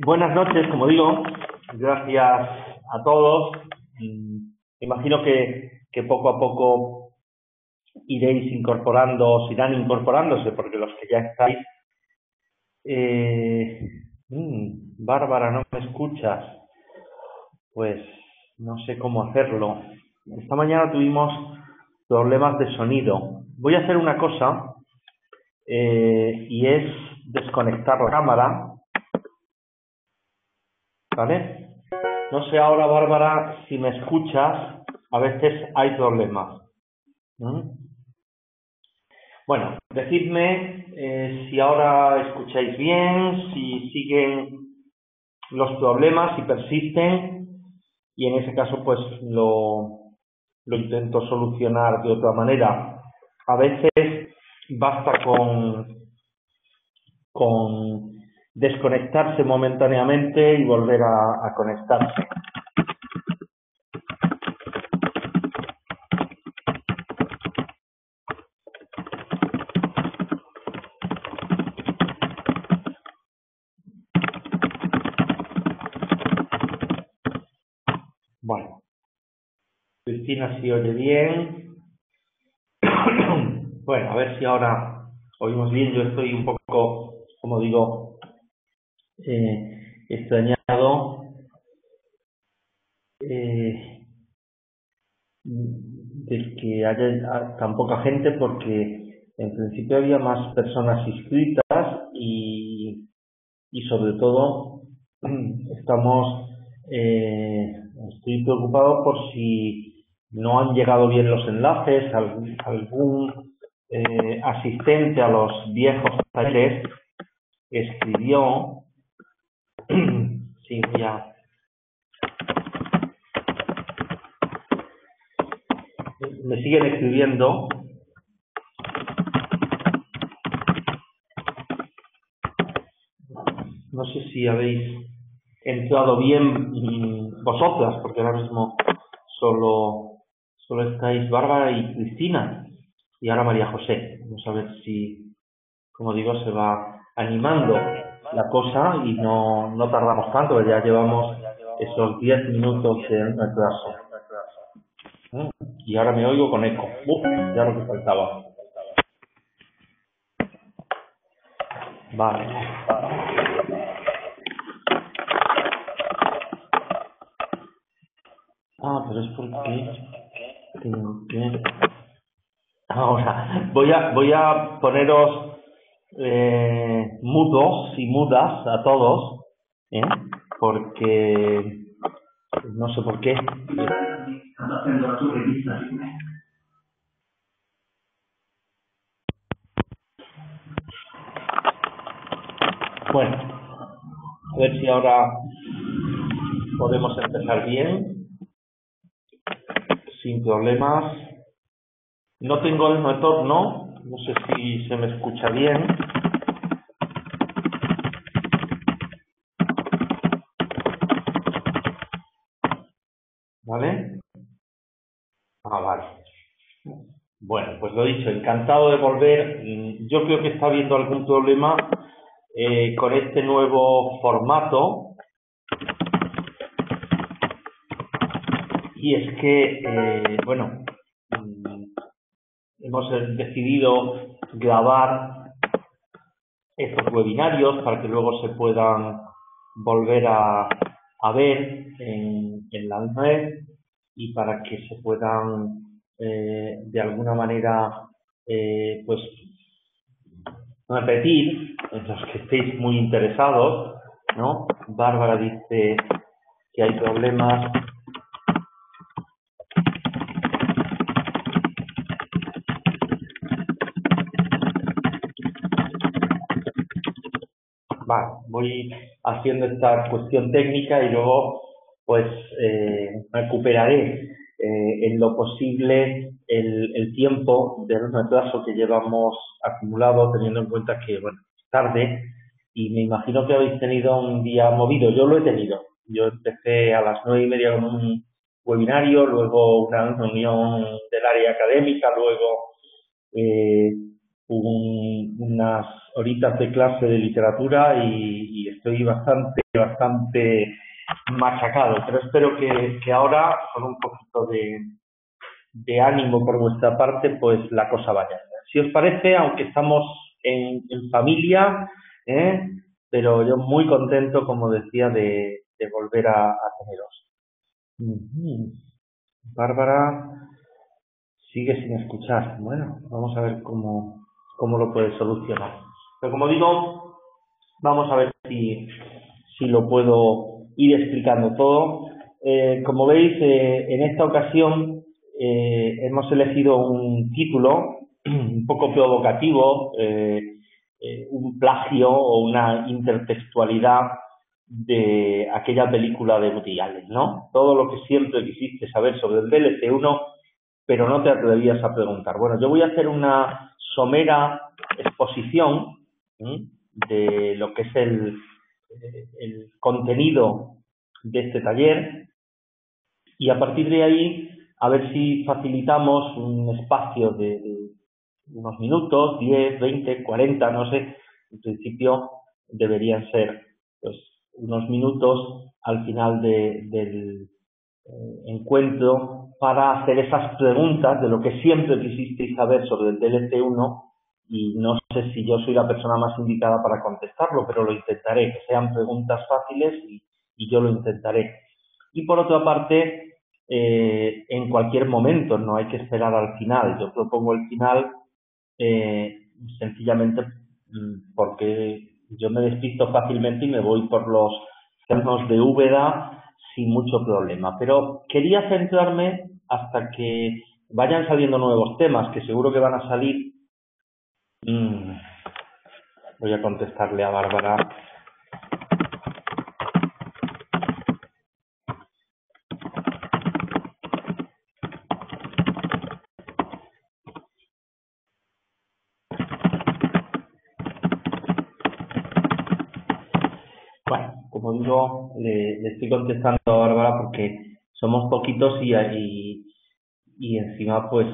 Buenas noches, como digo, gracias a todos. Imagino que poco a poco iréis incorporando, irán incorporándose, porque los que ya estáis... Bárbara, ¿no me escuchas? Pues no sé cómo hacerlo. Esta mañana tuvimos problemas de sonido. Voy a hacer una cosa, y es desconectar la cámara. ¿Vale? No sé ahora, Bárbara, si me escuchas, a veces hay problemas. Bueno, decidme si ahora escucháis bien, si siguen los problemas, si persisten, y en ese caso pues lo intento solucionar de otra manera. A veces basta con desconectarse momentáneamente y volver a conectarse. Bueno, Cristina si oye bien. Bueno, a ver si ahora oímos bien. Yo estoy un poco, como digo, extrañado de que haya tan poca gente, porque en principio había más personas inscritas y sobre todo estoy preocupado por si no han llegado bien los enlaces, algún asistente a los viejos talleres escribió, sí, ya, me siguen escribiendo, no sé si habéis entrado bien vosotras, porque ahora mismo solo estáis Bárbara y Cristina, y ahora María José. Vamos a ver si, como digo, se va animando la cosa y no tardamos tanto, ya llevamos esos 10 minutos en retraso. Y ahora me oigo con eco. Ya lo que faltaba. Vale. Pero es porque tengo que... Ahora, voy a poneros mudos y mudas a todos, porque no sé por qué. Bueno, a ver si ahora podemos empezar bien, sin problemas. No tengo el retorno, no sé si se me escucha bien. ¿Vale? Vale. Bueno, pues lo dicho, encantado de volver. Yo creo que está habiendo algún problema con este nuevo formato. Y es que, bueno, hemos decidido grabar estos webinarios para que luego se puedan volver a ver en la red y para que se puedan de alguna manera pues repetir en los que estéis muy interesados, ¿no? Bárbara dice que hay problemas. Vale, voy haciendo esta cuestión técnica y luego pues recuperaré en lo posible el tiempo del retraso que llevamos acumulado, teniendo en cuenta que, bueno, es tarde y me imagino que habéis tenido un día movido. Yo lo he tenido. Yo empecé a las 9:30 con un webinario, luego una reunión del área académica, luego unas horitas de clase de literatura y estoy bastante machacado, pero espero que ahora, con un poquito de ánimo por vuestra parte, pues la cosa vaya. Si os parece, aunque estamos en familia, pero yo muy contento, como decía, de volver a teneros. Bárbara sigue sin escuchar. Bueno, vamos a ver cómo lo puede solucionar. Pero como digo, vamos a ver si lo puedo ir explicando todo. Como veis, en esta ocasión hemos elegido un título un poco provocativo, un plagio o una intertextualidad de aquella película de Woody Allen, ¿no? Todo lo que siempre quisiste saber sobre el DLC1, pero no te atrevías a preguntar. Bueno, yo voy a hacer una somera exposición de lo que es el contenido de este taller y a partir de ahí a ver si facilitamos un espacio de unos minutos, 10, 20, 40, no sé, en principio deberían ser pues unos minutos al final del encuentro para hacer esas preguntas de lo que siempre quisisteis saber sobre el DLC1 y no sé si yo soy la persona más indicada para contestarlo, pero lo intentaré, que sean preguntas fáciles y yo lo intentaré. Y por otra parte, en cualquier momento, no hay que esperar al final. Yo propongo el final sencillamente porque yo me despisto fácilmente y me voy por los cerros de Úbeda sin mucho problema. Pero quería centrarme hasta que vayan saliendo nuevos temas, que seguro que van a salir. Voy a contestarle a Bárbara. Bueno, como digo, le estoy contestando a Bárbara porque somos poquitos y encima pues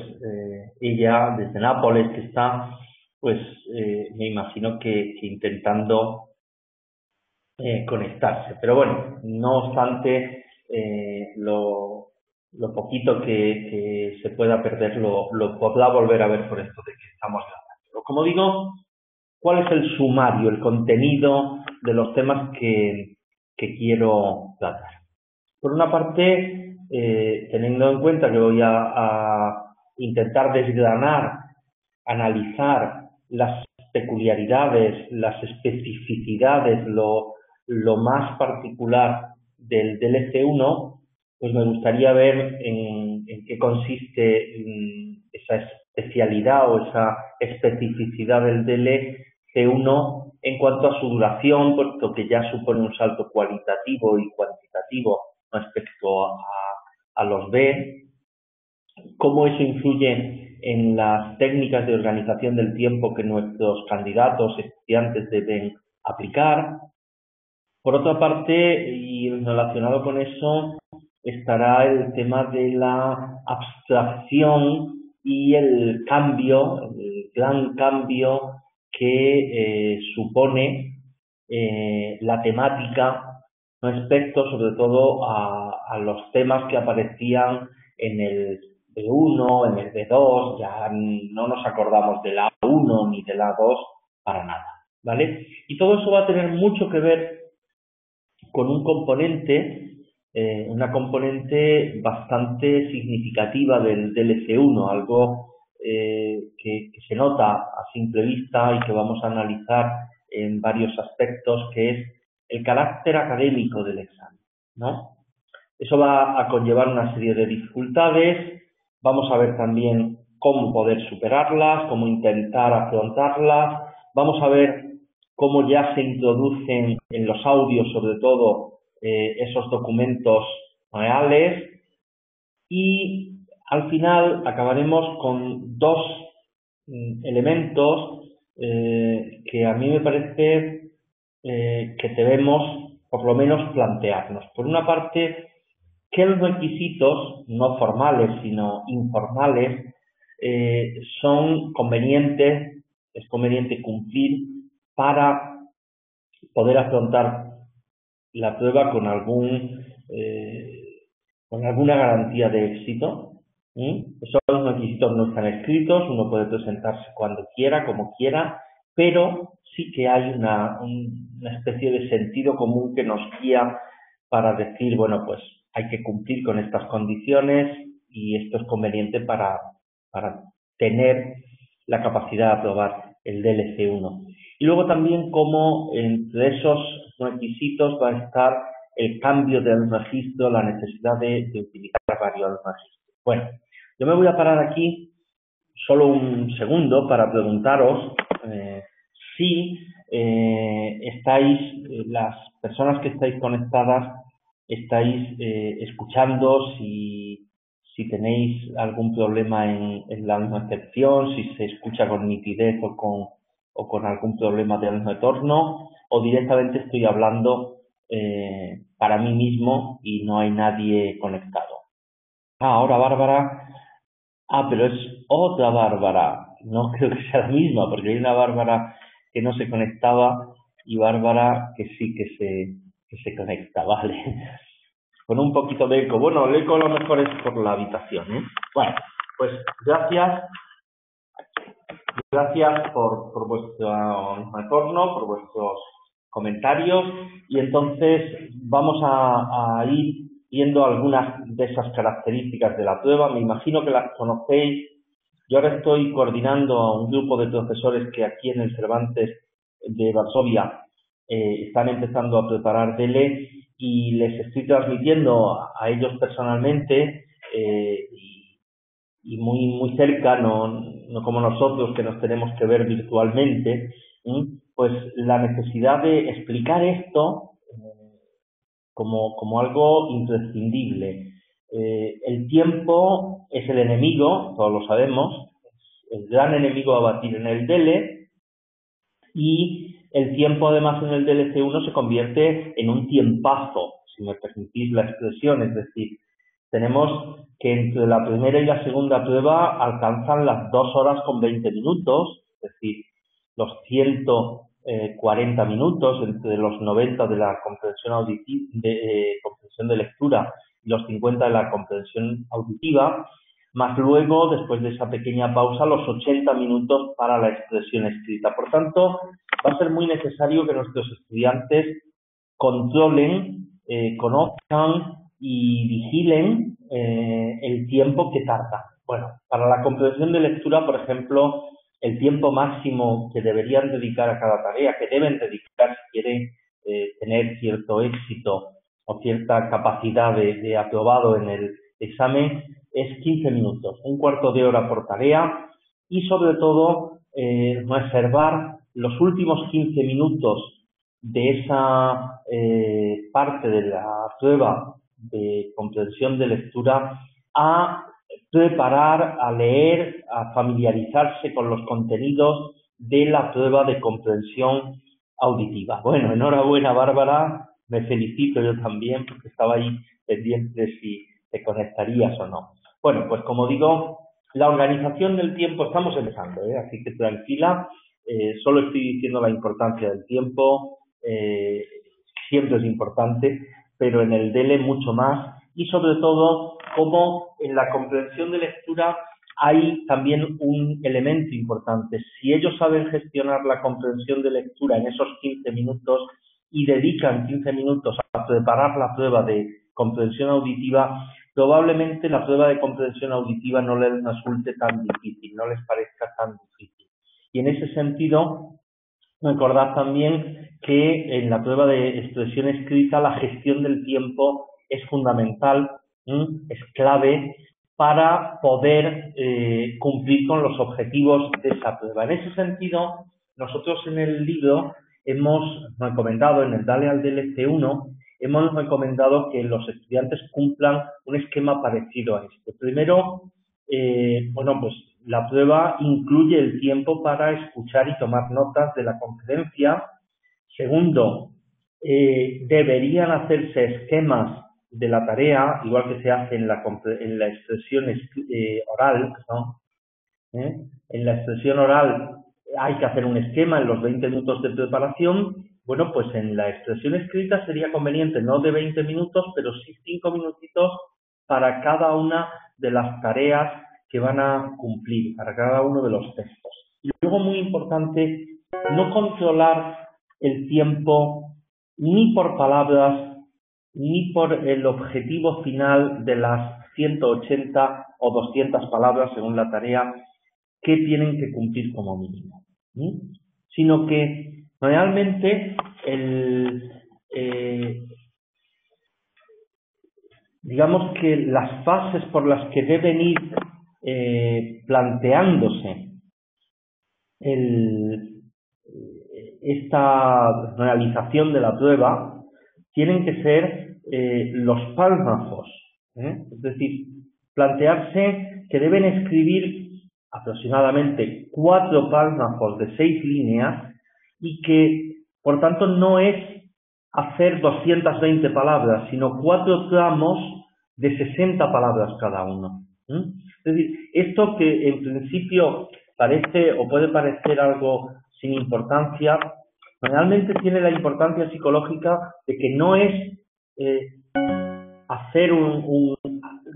ella desde Nápoles que está, pues me imagino que intentando conectarse. Pero bueno, no obstante, lo poquito que se pueda perder lo podrá volver a ver por esto de que estamos grabando. Pero como digo, ¿cuál es el sumario, el contenido de los temas que quiero tratar? Por una parte, teniendo en cuenta que voy a intentar desgranar, analizar las peculiaridades, las especificidades, lo más particular del DLC1, pues me gustaría ver en qué consiste esa especialidad o esa especificidad del DLC1 en cuanto a su duración, puesto que ya supone un salto cualitativo y cuantitativo respecto a los B, cómo eso influye en las técnicas de organización del tiempo que nuestros candidatos, estudiantes deben aplicar. Por otra parte, y relacionado con eso, estará el tema de la abstracción y el cambio, el gran cambio que supone la temática respecto sobre todo a los temas que aparecían en el B1, en el B2, ya no nos acordamos de la A1 ni de la A2 para nada, ¿vale? Y todo eso va a tener mucho que ver con un componente, una componente bastante significativa del DLC1, algo que se nota a simple vista y que vamos a analizar en varios aspectos, que es el carácter académico del examen, ¿no? Eso va a conllevar una serie de dificultades, vamos a ver también cómo poder superarlas, cómo intentar afrontarlas, vamos a ver cómo ya se introducen en los audios, sobre todo, esos documentos reales y al final acabaremos con dos elementos que a mí me parece que debemos por lo menos plantearnos. Por una parte, ¿qué requisitos, no formales sino informales, son convenientes es conveniente cumplir para poder afrontar la prueba con alguna garantía de éxito. Esos requisitos no están escritos, uno puede presentarse cuando quiera, como quiera, pero sí que hay una especie de sentido común que nos guía para decir, bueno, pues hay que cumplir con estas condiciones y esto es conveniente para tener la capacidad de aprobar el DLC1. Y luego también como entre esos requisitos va a estar el cambio del registro, la necesidad de utilizar varios registros. Bueno, yo me voy a parar aquí solo un segundo para preguntaros si las personas que estáis conectadas, estáis escuchando, si tenéis algún problema en la recepción, si se escucha con nitidez o con algún problema del retorno, o directamente estoy hablando para mí mismo y no hay nadie conectado. Ahora Bárbara. Pero es otra Bárbara. No creo que sea la misma, porque hay una Bárbara que no se conectaba y Bárbara que sí que se conecta, ¿vale? Con un poquito de eco. Bueno, el eco a lo mejor es por la habitación, ¿eh? Bueno, pues gracias por vuestro retorno, por vuestros comentarios y entonces vamos a ir viendo algunas de esas características de la prueba. Me imagino que las conocéis. Yo ahora estoy coordinando a un grupo de profesores que aquí en el Cervantes de Varsovia están empezando a preparar DELE y les estoy transmitiendo a ellos personalmente y muy cerca, no como nosotros que nos tenemos que ver virtualmente, pues la necesidad de explicar esto como algo imprescindible. El tiempo es el enemigo, todos lo sabemos, es el gran enemigo a batir en el DELE y el tiempo además en el DLC1 se convierte en un tiempazo, si me permitís la expresión, es decir, tenemos que entre la primera y la segunda prueba alcanzan las 2 horas con 20 minutos, es decir, los 140 minutos entre los 90 de la comprensión comprensión de lectura y los 50 de la comprensión auditiva, más luego, después de esa pequeña pausa, los 80 minutos para la expresión escrita. Por tanto, va a ser muy necesario que nuestros estudiantes controlen, conozcan y vigilen el tiempo que tarda. Bueno, para la comprensión de lectura, por ejemplo, el tiempo máximo que deberían dedicar a cada tarea, que deben dedicar si quieren tener cierto éxito o cierta capacidad de aprobado en el examen, es 15 minutos, un cuarto de hora por tarea y sobre todo reservar los últimos 15 minutos de esa parte de la prueba de comprensión de lectura a preparar, a leer, a familiarizarse con los contenidos de la prueba de comprensión auditiva. Bueno, enhorabuena Bárbara, me felicito yo también porque estaba ahí pendiente de si te conectarías o no. Bueno, pues como digo, la organización del tiempo, estamos empezando, así que tranquila, solo estoy diciendo la importancia del tiempo, siempre es importante, pero en el DELE mucho más y sobre todo como en la comprensión de lectura hay también un elemento importante. Si ellos saben gestionar la comprensión de lectura en esos 15 minutos y dedican 15 minutos a preparar la prueba de comprensión auditiva, probablemente la prueba de comprensión auditiva no les resulte tan difícil, no les parezca tan difícil. Y en ese sentido, recordad también que en la prueba de expresión escrita la gestión del tiempo es fundamental, es clave para poder cumplir con los objetivos de esa prueba. En ese sentido, nosotros en el libro hemos recomendado, en el Dale al DLC1, hemos recomendado que los estudiantes cumplan un esquema parecido a este. Primero, bueno, pues la prueba incluye el tiempo para escuchar y tomar notas de la conferencia. Segundo, deberían hacerse esquemas de la tarea, igual que se hace en la expresión oral, ¿no? En la expresión oral hay que hacer un esquema en los 20 minutos de preparación. Bueno, pues en la expresión escrita sería conveniente no de 20 minutos, pero sí 5 minutitos para cada una de las tareas que van a cumplir, para cada uno de los textos. Y luego, muy importante, no controlar el tiempo ni por palabras, ni por el objetivo final de las 180 o 200 palabras según la tarea que tienen que cumplir como mínimo, ¿sí? Sino que realmente digamos que las fases por las que deben ir planteándose esta realización de la prueba tienen que ser los párrafos, es decir, plantearse que deben escribir aproximadamente 4 párrafos de 6 líneas y que, por tanto, no es hacer 220 palabras, sino 4 tramos de 60 palabras cada uno. Es decir, esto que en principio parece o puede parecer algo sin importancia, realmente tiene la importancia psicológica de que no es hacer un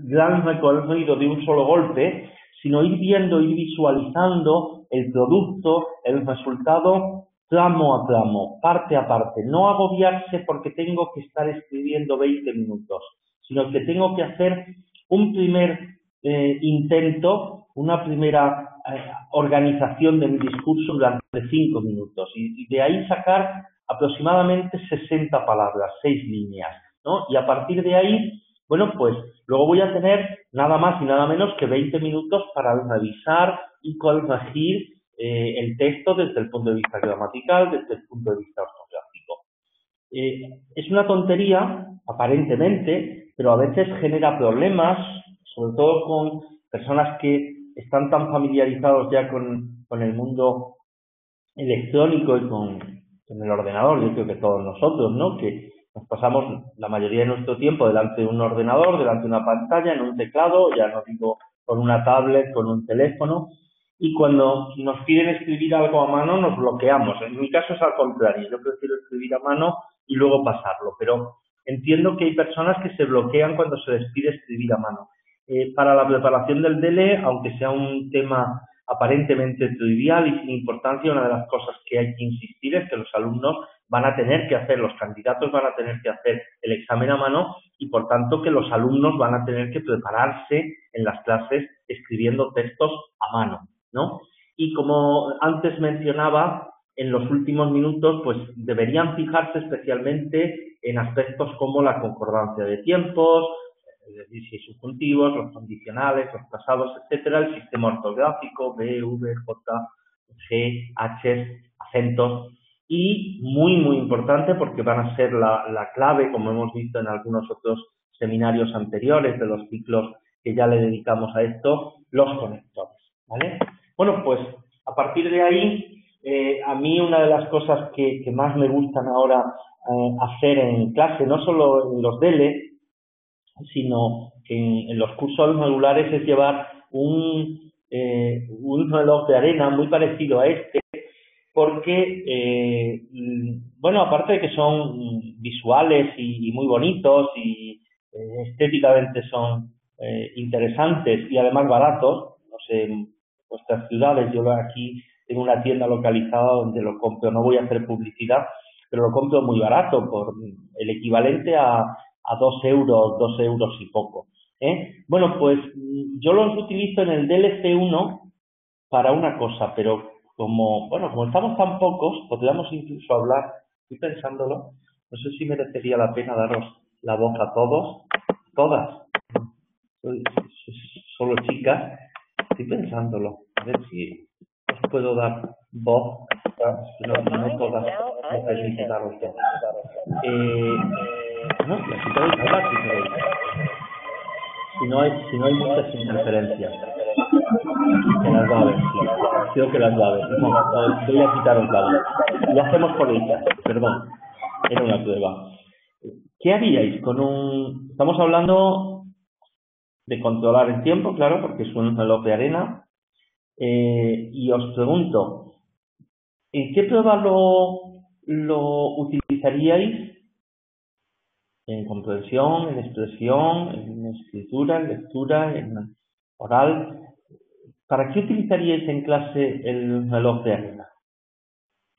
gran recorrido de un solo golpe, sino ir viendo, ir visualizando el producto, el resultado tramo a tramo, parte a parte. No agobiarse porque tengo que estar escribiendo 20 minutos, sino que tengo que hacer un primer intento, una primera organización de mi discurso durante 5 minutos y de ahí sacar aproximadamente 60 palabras, 6 líneas, ¿no? Y a partir de ahí, bueno, pues luego voy a tener nada más y nada menos que 20 minutos para revisar y corregir el texto desde el punto de vista gramatical, desde el punto de vista ortográfico. Es una tontería, aparentemente, pero a veces genera problemas, sobre todo con personas que están tan familiarizados ya con el mundo electrónico y con el ordenador. Yo creo que todos nosotros, ¿no? Que nos pasamos la mayoría de nuestro tiempo delante de un ordenador, delante de una pantalla, en un teclado, ya no digo con una tablet, con un teléfono, y cuando nos piden escribir algo a mano nos bloqueamos. En mi caso es al contrario, yo prefiero escribir a mano y luego pasarlo, pero entiendo que hay personas que se bloquean cuando se les pide escribir a mano. Para la preparación del DELE, aunque sea un tema aparentemente trivial y sin importancia, una de las cosas que hay que insistir es que los alumnos van a tener que hacer, los candidatos van a tener que hacer el examen a mano y por tanto que los alumnos van a tener que prepararse en las clases escribiendo textos a mano, ¿no? Y como antes mencionaba, en los últimos minutos pues deberían fijarse especialmente en aspectos como la concordancia de tiempos, es decir, si hay subjuntivos, los condicionales, los pasados, etcétera, el sistema ortográfico, B, V, J, G, H, acentos, y muy importante porque van a ser la clave, como hemos visto en algunos otros seminarios anteriores de los ciclos que ya le dedicamos a esto, los conectores, ¿vale? Bueno, pues a partir de ahí, a mí una de las cosas que más me gustan ahora hacer en clase, no solo en los DELE, sino que en los cursos regulares es llevar un reloj de arena muy parecido a este, porque, bueno, aparte de que son visuales y muy bonitos y estéticamente son interesantes y además baratos, no sé, en vuestras ciudades, yo aquí tengo una tienda localizada donde lo compro, no voy a hacer publicidad, pero lo compro muy barato, por el equivalente a 2 euros y poco. Bueno, pues yo los utilizo en el DLC1 para una cosa, pero como estamos tan pocos, podríamos incluso hablar, estoy pensándolo, no sé si merecería la pena daros la voz a todos, todas, solo chicas, estoy pensándolo, a ver si os puedo dar voz, no todas, no permite daros voz. No, si podéis hablar, si queréis. Si no hay muchas interferencias. Que las va a haber, sí. Creo que las va a haber. No, voy a quitaros la voz. Lo hacemos por ellas, perdón. Era una prueba. ¿Qué haríais con un...? Estamos hablando de controlar el tiempo, claro, porque es un reloj de arena. Y os pregunto, ¿En qué prueba lo utilizaríais? En comprensión, en expresión, en escritura, en lectura, en oral. ¿Para qué utilizaríais en clase el reloj de arena?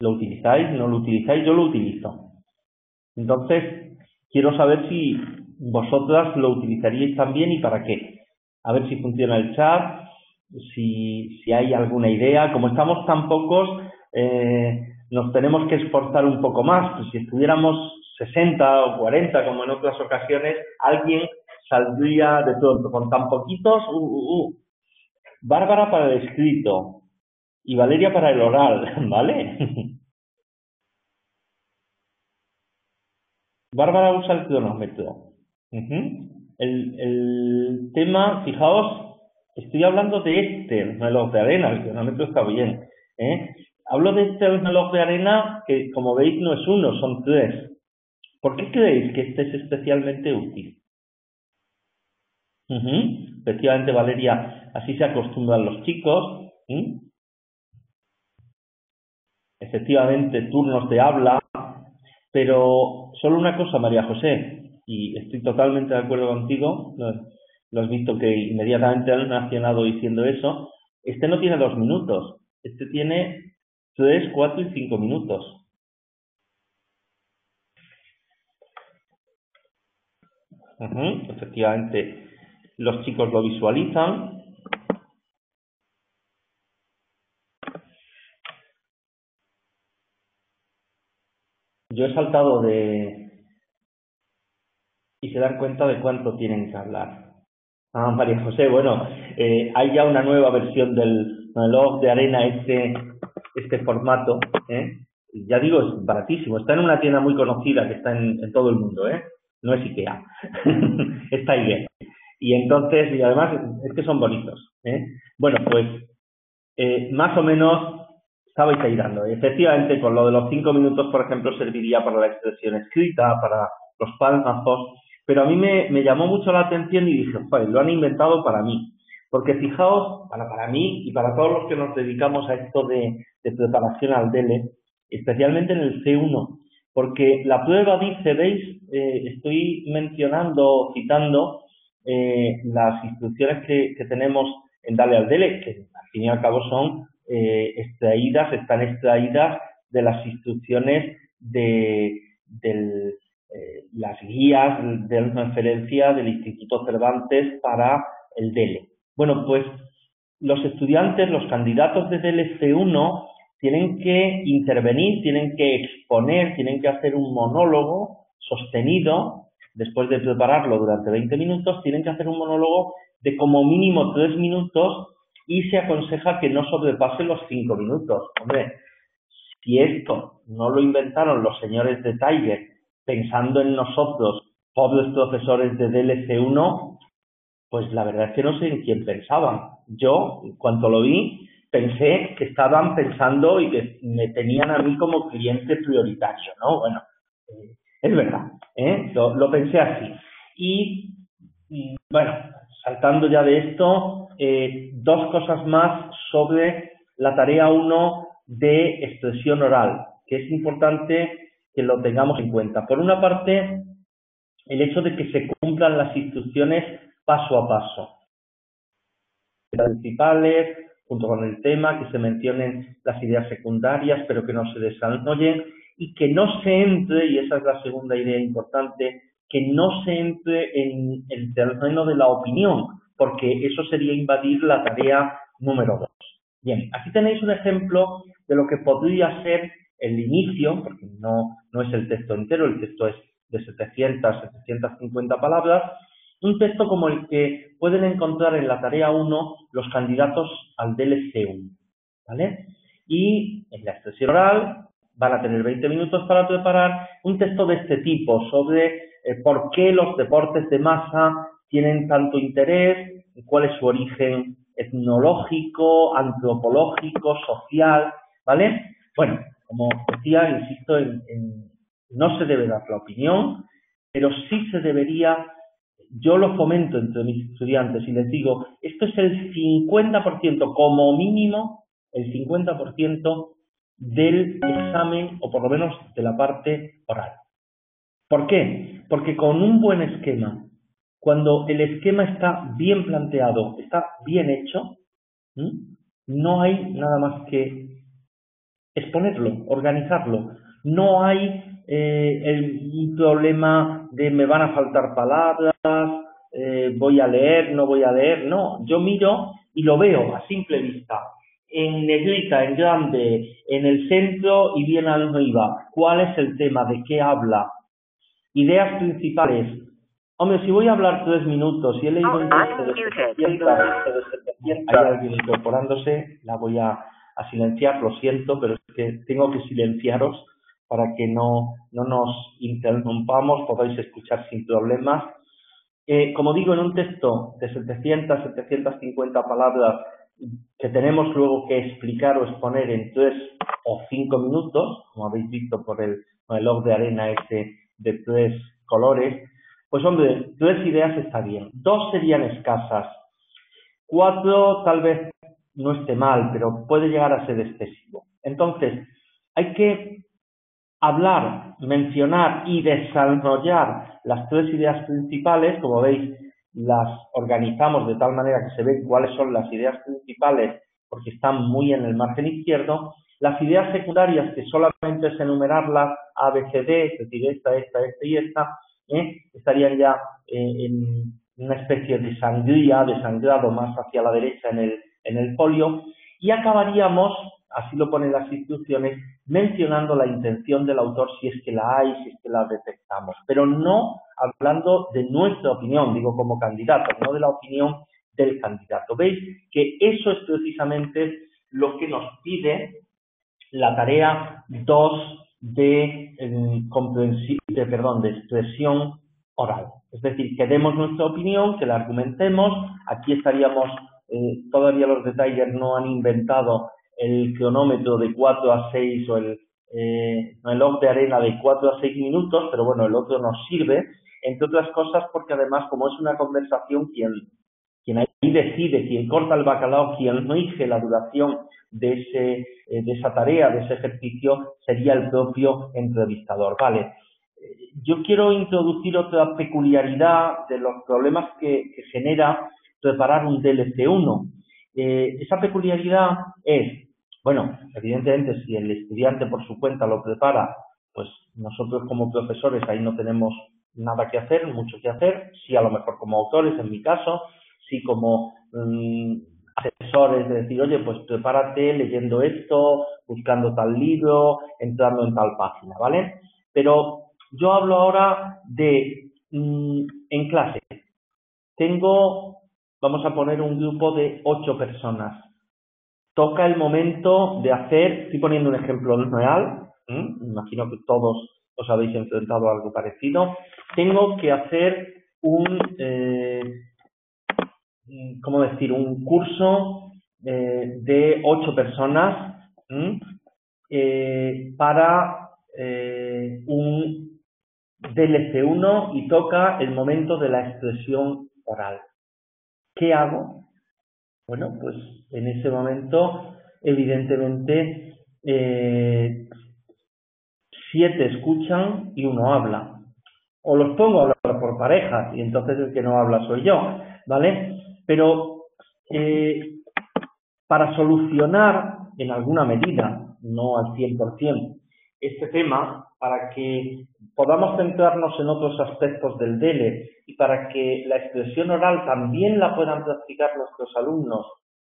¿Lo utilizáis? ¿No lo utilizáis? Yo lo utilizo. Entonces, quiero saber si vosotras lo utilizaríais también y para qué. A ver si funciona el chat, si hay alguna idea. Como estamos tan pocos, nos tenemos que esforzar un poco más. Pues si estuviéramos 60 o 40, como en otras ocasiones, alguien saldría de pronto con tan poquitos. Bárbara para el escrito y Valeria para el oral, ¿vale? Bárbara usa el cronómetro. El tema, fijaos, estoy hablando de este reloj de arena, el cronómetro está bien. Hablo de este reloj de arena que, como veis, no es uno, son 3. ¿Por qué creéis que este es especialmente útil? Efectivamente, Valeria, así se acostumbran los chicos. Efectivamente, turnos de habla. Pero solo una cosa, María José, y estoy totalmente de acuerdo contigo, lo has visto que inmediatamente han reaccionado diciendo eso, este no tiene 2 minutos, este tiene 3, 4 y 5 minutos. Efectivamente, los chicos lo visualizan. Yo he saltado y se dan cuenta de cuánto tienen que hablar. María José, bueno, hay ya una nueva versión del reloj de arena, este formato, ya digo, es baratísimo, está en una tienda muy conocida que está en todo el mundo, no es IKEA, está IKEA. Y entonces, y además es que son bonitos. Bueno, pues más o menos estabais ahí dando. Efectivamente, con lo de los 5 minutos, por ejemplo, serviría para la expresión escrita, para los párrafos, pero a mí me llamó mucho la atención y dije, joder, lo han inventado para mí. Porque fijaos, para mí y para todos los que nos dedicamos a esto de preparación al DELE, especialmente en el C1, porque la prueba dice, ¿veis? Estoy mencionando, citando las instrucciones que tenemos en Dale al DELE, que al fin y al cabo son están extraídas de las instrucciones de las guías de referencia del Instituto Cervantes para el DELE. Bueno, pues los estudiantes, los candidatos de DELE C1 tienen que intervenir, tienen que exponer, tienen que hacer un monólogo sostenido, después de prepararlo durante 20 minutos, tienen que hacer un monólogo de como mínimo 3 minutos y se aconseja que no sobrepase los 5 minutos. Hombre, si esto no lo inventaron los señores de Tiger pensando en nosotros, pobres profesores de DLC1, pues la verdad es que no sé en quién pensaban. Yo, en cuanto lo vi, pensé que estaban pensando y que me tenían a mí como cliente prioritario, ¿no? Bueno, es verdad, lo pensé así. Y, bueno, saltando ya de esto, 2 cosas más sobre la tarea 1 de expresión oral, que es importante que lo tengamos en cuenta. Por una parte, el hecho de que se cumplan las instrucciones paso a paso. Las principales, junto con el tema, que se mencionen las ideas secundarias, pero que no se desarrollen, y que no se entre, y esa es la segunda idea importante, que no se entre en el terreno de la opinión, porque eso sería invadir la tarea número 2. Bien, aquí tenéis un ejemplo de lo que podría ser el inicio, porque no es el texto entero, el texto es de 700, 750 palabras, un texto como el que pueden encontrar en la tarea 1 los candidatos al DLC1, ¿vale? Y en la expresión oral van a tener 20 minutos para preparar un texto de este tipo sobre por qué los deportes de masa tienen tanto interés, cuál es su origen etnológico, antropológico, social, ¿vale? Bueno, como decía, insisto, no se debe dar la opinión, pero sí se debería. Yo lo fomento entre mis estudiantes y les digo, esto es el 50%, como mínimo, el 50% del examen o por lo menos de la parte oral. ¿Por qué? Porque con un buen esquema, cuando el esquema está bien planteado, está bien hecho, no hay nada más que exponerlo, organizarlo. No hay un problema de me van a faltar palabras, voy a leer, no voy a leer. No, yo miro y lo veo a simple vista. En negrita, en grande, en el centro y bien arriba. ¿Cuál es el tema? ¿De qué habla? Ideas principales. Hombre, si voy a hablar 3 minutos y he leído un texto de 700, hay alguien incorporándose, la voy a silenciar, lo siento, pero es que tengo que silenciaros para que no nos interrumpamos, podáis escuchar sin problemas. Como digo, en un texto de 700, 750 palabras que tenemos luego que explicar o exponer en 3 o 5 minutos, como habéis visto por el reloj de arena este de 3 colores, pues hombre, 3 ideas está bien, 2 serían escasas, 4 tal vez no esté mal, pero puede llegar a ser excesivo. Entonces, hay que hablar, mencionar y desarrollar las 3 ideas principales. Como veis, las organizamos de tal manera que se ven cuáles son las ideas principales porque están muy en el margen izquierdo. Las ideas secundarias, que solamente es enumerarlas A, B, C, D, es decir, esta y esta, estarían ya en una especie de sangría, de sangrado más hacia la derecha en el folio, y acabaríamos, así lo ponen las instrucciones, mencionando la intención del autor si es que la hay, si es que la detectamos, pero no hablando de nuestra opinión, digo como candidato, no de la opinión del candidato. ¿Veis? Que eso es precisamente lo que nos pide la tarea 2 de expresión oral. Es decir, que demos nuestra opinión, que la argumentemos. Aquí estaríamos, todavía los detalles no han inventado el cronómetro de 4 a 6 o el reloj de arena de 4 a 6 minutos, pero bueno, el otro nos sirve, entre otras cosas porque además, como es una conversación, quien ahí decide, quien corta el bacalao, quien rige la duración de esa tarea, de ese ejercicio, sería el propio entrevistador. Vale. Yo quiero introducir otra peculiaridad de los problemas que genera preparar un DLC1. Esa peculiaridad es, bueno, evidentemente si el estudiante por su cuenta lo prepara, pues nosotros como profesores ahí no tenemos nada que hacer, mucho que hacer. Sí, a lo mejor como autores, en mi caso, sí como asesores, de decir, oye, pues prepárate leyendo esto, buscando tal libro, entrando en tal página, ¿vale? Pero yo hablo ahora de en clase. Vamos a poner un grupo de 8 personas. Toca el momento de hacer, estoy poniendo un ejemplo real, imagino que todos os habéis enfrentado a algo parecido. Tengo que hacer un curso de 8 personas para un DLC1 y toca el momento de la expresión oral. ¿Qué hago? Bueno, pues en ese momento, evidentemente, 7 escuchan y 1 habla. O los pongo a hablar por parejas y entonces el que no habla soy yo, ¿vale? Pero para solucionar en alguna medida, no al 100%, este tema, para que podamos centrarnos en otros aspectos del DELE y para que la expresión oral también la puedan practicar nuestros alumnos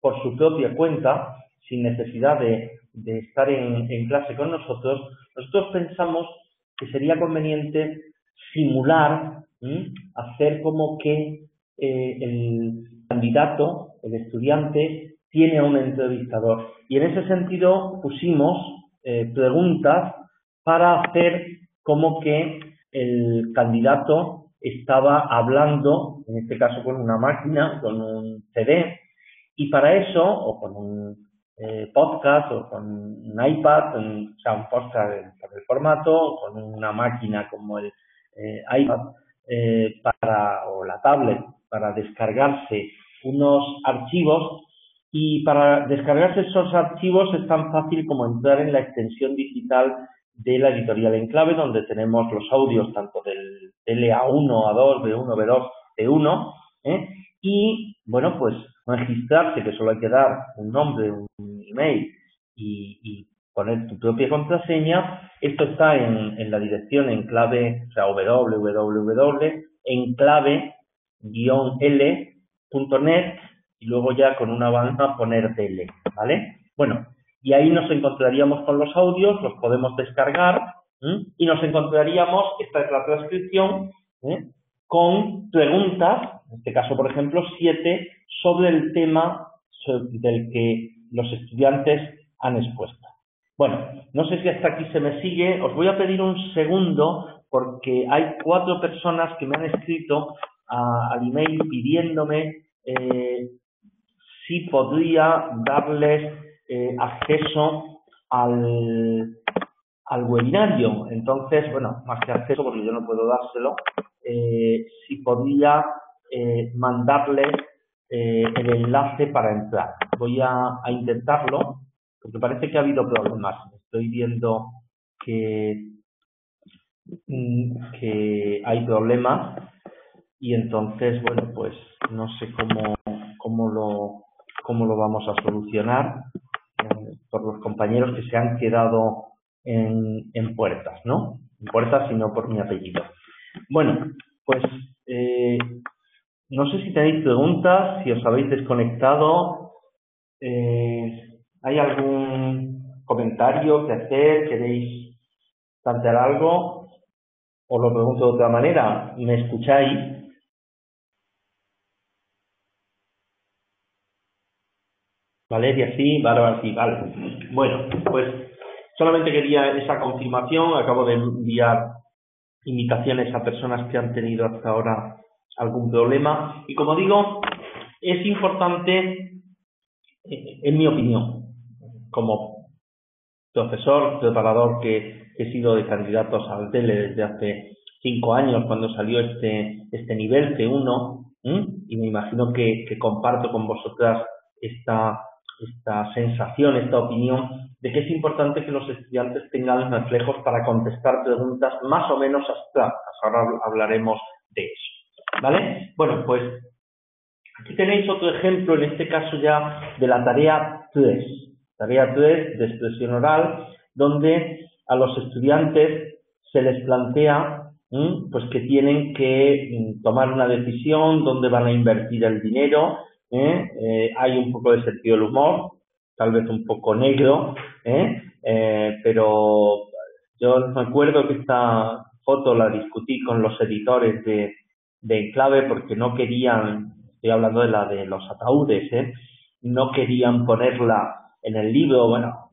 por su propia cuenta, sin necesidad de estar en clase con nosotros pensamos que sería conveniente simular, hacer como que el candidato, el estudiante, tiene a un entrevistador. Y en ese sentido pusimos preguntas para hacer como que el candidato estaba hablando, en este caso con una máquina, con un CD, y para eso, o con un podcast, o con un iPad, o sea, un podcast por el formato, o con una máquina como el iPad, o la tablet, para descargarse unos archivos, Y para descargarse esos archivos es tan fácil como entrar en la extensión digital de la editorial Enclave, donde tenemos los audios tanto del LA1, A2, B1, B2, C1, y, bueno, pues registrarse, que solo hay que dar un nombre, un email y poner tu propia contraseña. Esto está en la dirección enclave, o sea, www.enclave-l.net, y luego ya con una banda poner tele, ¿vale? Bueno, y ahí nos encontraríamos con los audios, los podemos descargar, y nos encontraríamos, esta es la transcripción, con preguntas, en este caso, por ejemplo, 7, sobre el tema del que los estudiantes han expuesto. Bueno, no sé si hasta aquí se me sigue. Os voy a pedir un segundo porque hay 4 personas que me han escrito al email pidiéndome si podría darles acceso al webinario. Entonces, bueno, más que acceso, porque yo no puedo dárselo, si podría mandarles el enlace para entrar. Voy a intentarlo, porque parece que ha habido problemas. Estoy viendo que hay problemas y entonces, bueno, pues no sé cómo lo vamos a solucionar por los compañeros que se han quedado en puertas, ¿no? En puertas y no por mi apellido. Bueno, pues no sé si tenéis preguntas, si os habéis desconectado. ¿Hay algún comentario que hacer? ¿Queréis plantear algo? Os lo pregunto de otra manera. ¿Me escucháis? Valeria, sí, Bárbara, sí, vale. Bueno, pues solamente quería esa confirmación. Acabo de enviar invitaciones a personas que han tenido hasta ahora algún problema. Y como digo, es importante, en mi opinión, como profesor, preparador que he sido de candidatos al TELE desde hace 5 años, cuando salió este nivel C1, y me imagino que comparto con vosotras esta sensación, esta opinión de que es importante que los estudiantes tengan reflejos para contestar preguntas más o menos abstractas. Ahora hablaremos de eso, ¿vale? Bueno, pues aquí tenéis otro ejemplo, en este caso ya de la tarea 3. Tarea 3 de expresión oral, donde a los estudiantes se les plantea pues que tienen que tomar una decisión, dónde van a invertir el dinero. Hay un poco de sentido del humor, tal vez un poco negro, pero yo recuerdo que esta foto la discutí con los editores de Enclave porque no querían, estoy hablando de la de los ataúdes, no querían ponerla en el libro. Bueno, no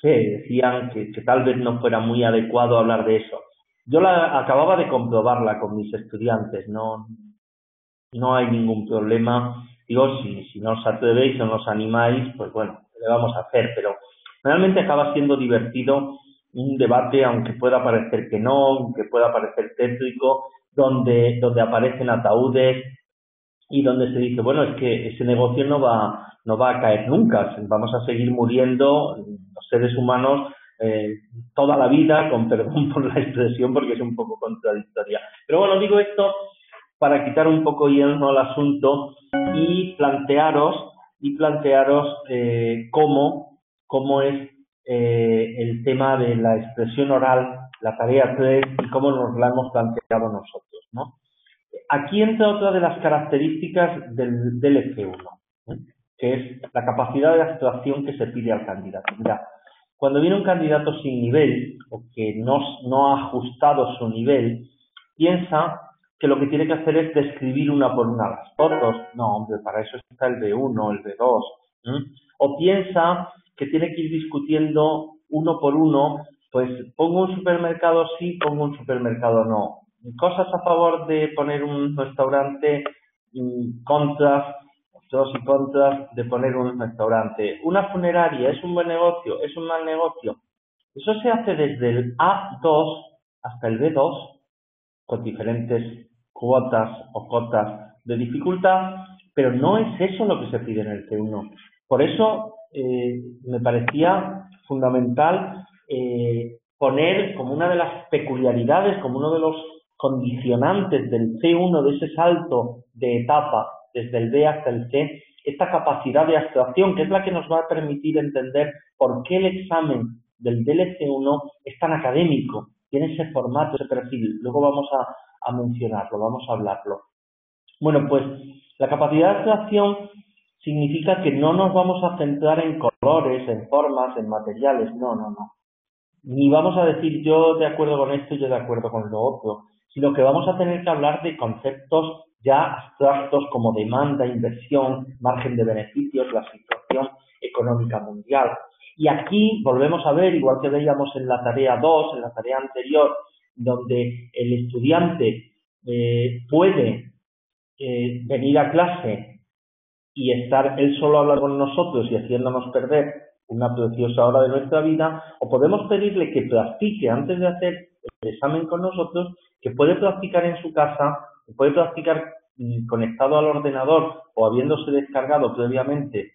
sé, decían que tal vez no fuera muy adecuado hablar de eso. Yo acababa de comprobarla con mis estudiantes, no hay ningún problema. Digo, si no os atrevéis o no os animáis, pues bueno, le vamos a hacer, pero realmente acaba siendo divertido un debate, aunque pueda parecer que no, aunque pueda parecer tétrico, donde aparecen ataúdes y donde se dice, bueno, es que ese negocio no va a caer nunca, vamos a seguir muriendo los seres humanos toda la vida, con perdón por la expresión porque es un poco contradictoria. Pero bueno, digo esto para quitar un poco hielo al asunto y plantearos cómo es el tema de la expresión oral, la tarea 3, y cómo nos la hemos planteado nosotros, ¿no? Aquí entra otra de las características del F1, que es la capacidad de abstracción que se pide al candidato. Mira, cuando viene un candidato sin nivel o que no ha ajustado su nivel, piensa que lo que tiene que hacer es describir una por una las fotos. No, hombre, para eso está el B1, el B2. O piensa que tiene que ir discutiendo uno por uno, pues pongo un supermercado sí, pongo un supermercado no. Cosas a favor de poner un restaurante, contras, pros y contras de poner un restaurante. Una funeraria, ¿es un buen negocio? ¿Es un mal negocio? Eso se hace desde el A2 hasta el B2, con diferentes cuotas o cotas de dificultad, pero no es eso lo que se pide en el C1. Por eso me parecía fundamental poner como una de las peculiaridades, como uno de los condicionantes del C1, de ese salto de etapa desde el B hasta el C, esta capacidad de abstracción, que es la que nos va a permitir entender por qué el examen del DLC1 es tan académico, tiene ese formato, ese perfil. Luego vamos a mencionarlo, vamos a hablarlo. Bueno, pues la capacidad de abstracción significa que no nos vamos a centrar en colores, en formas, en materiales, no. Ni vamos a decir yo de acuerdo con esto y yo de acuerdo con lo otro, sino que vamos a tener que hablar de conceptos ya abstractos como demanda, inversión, margen de beneficios, la situación económica mundial. Y aquí volvemos a ver, igual que veíamos en la tarea 2, en la tarea anterior, donde el estudiante puede venir a clase y estar él solo hablando con nosotros y haciéndonos perder una preciosa hora de nuestra vida, o podemos pedirle que practique antes de hacer el examen con nosotros, que puede practicar en su casa, que puede practicar conectado al ordenador o habiéndose descargado previamente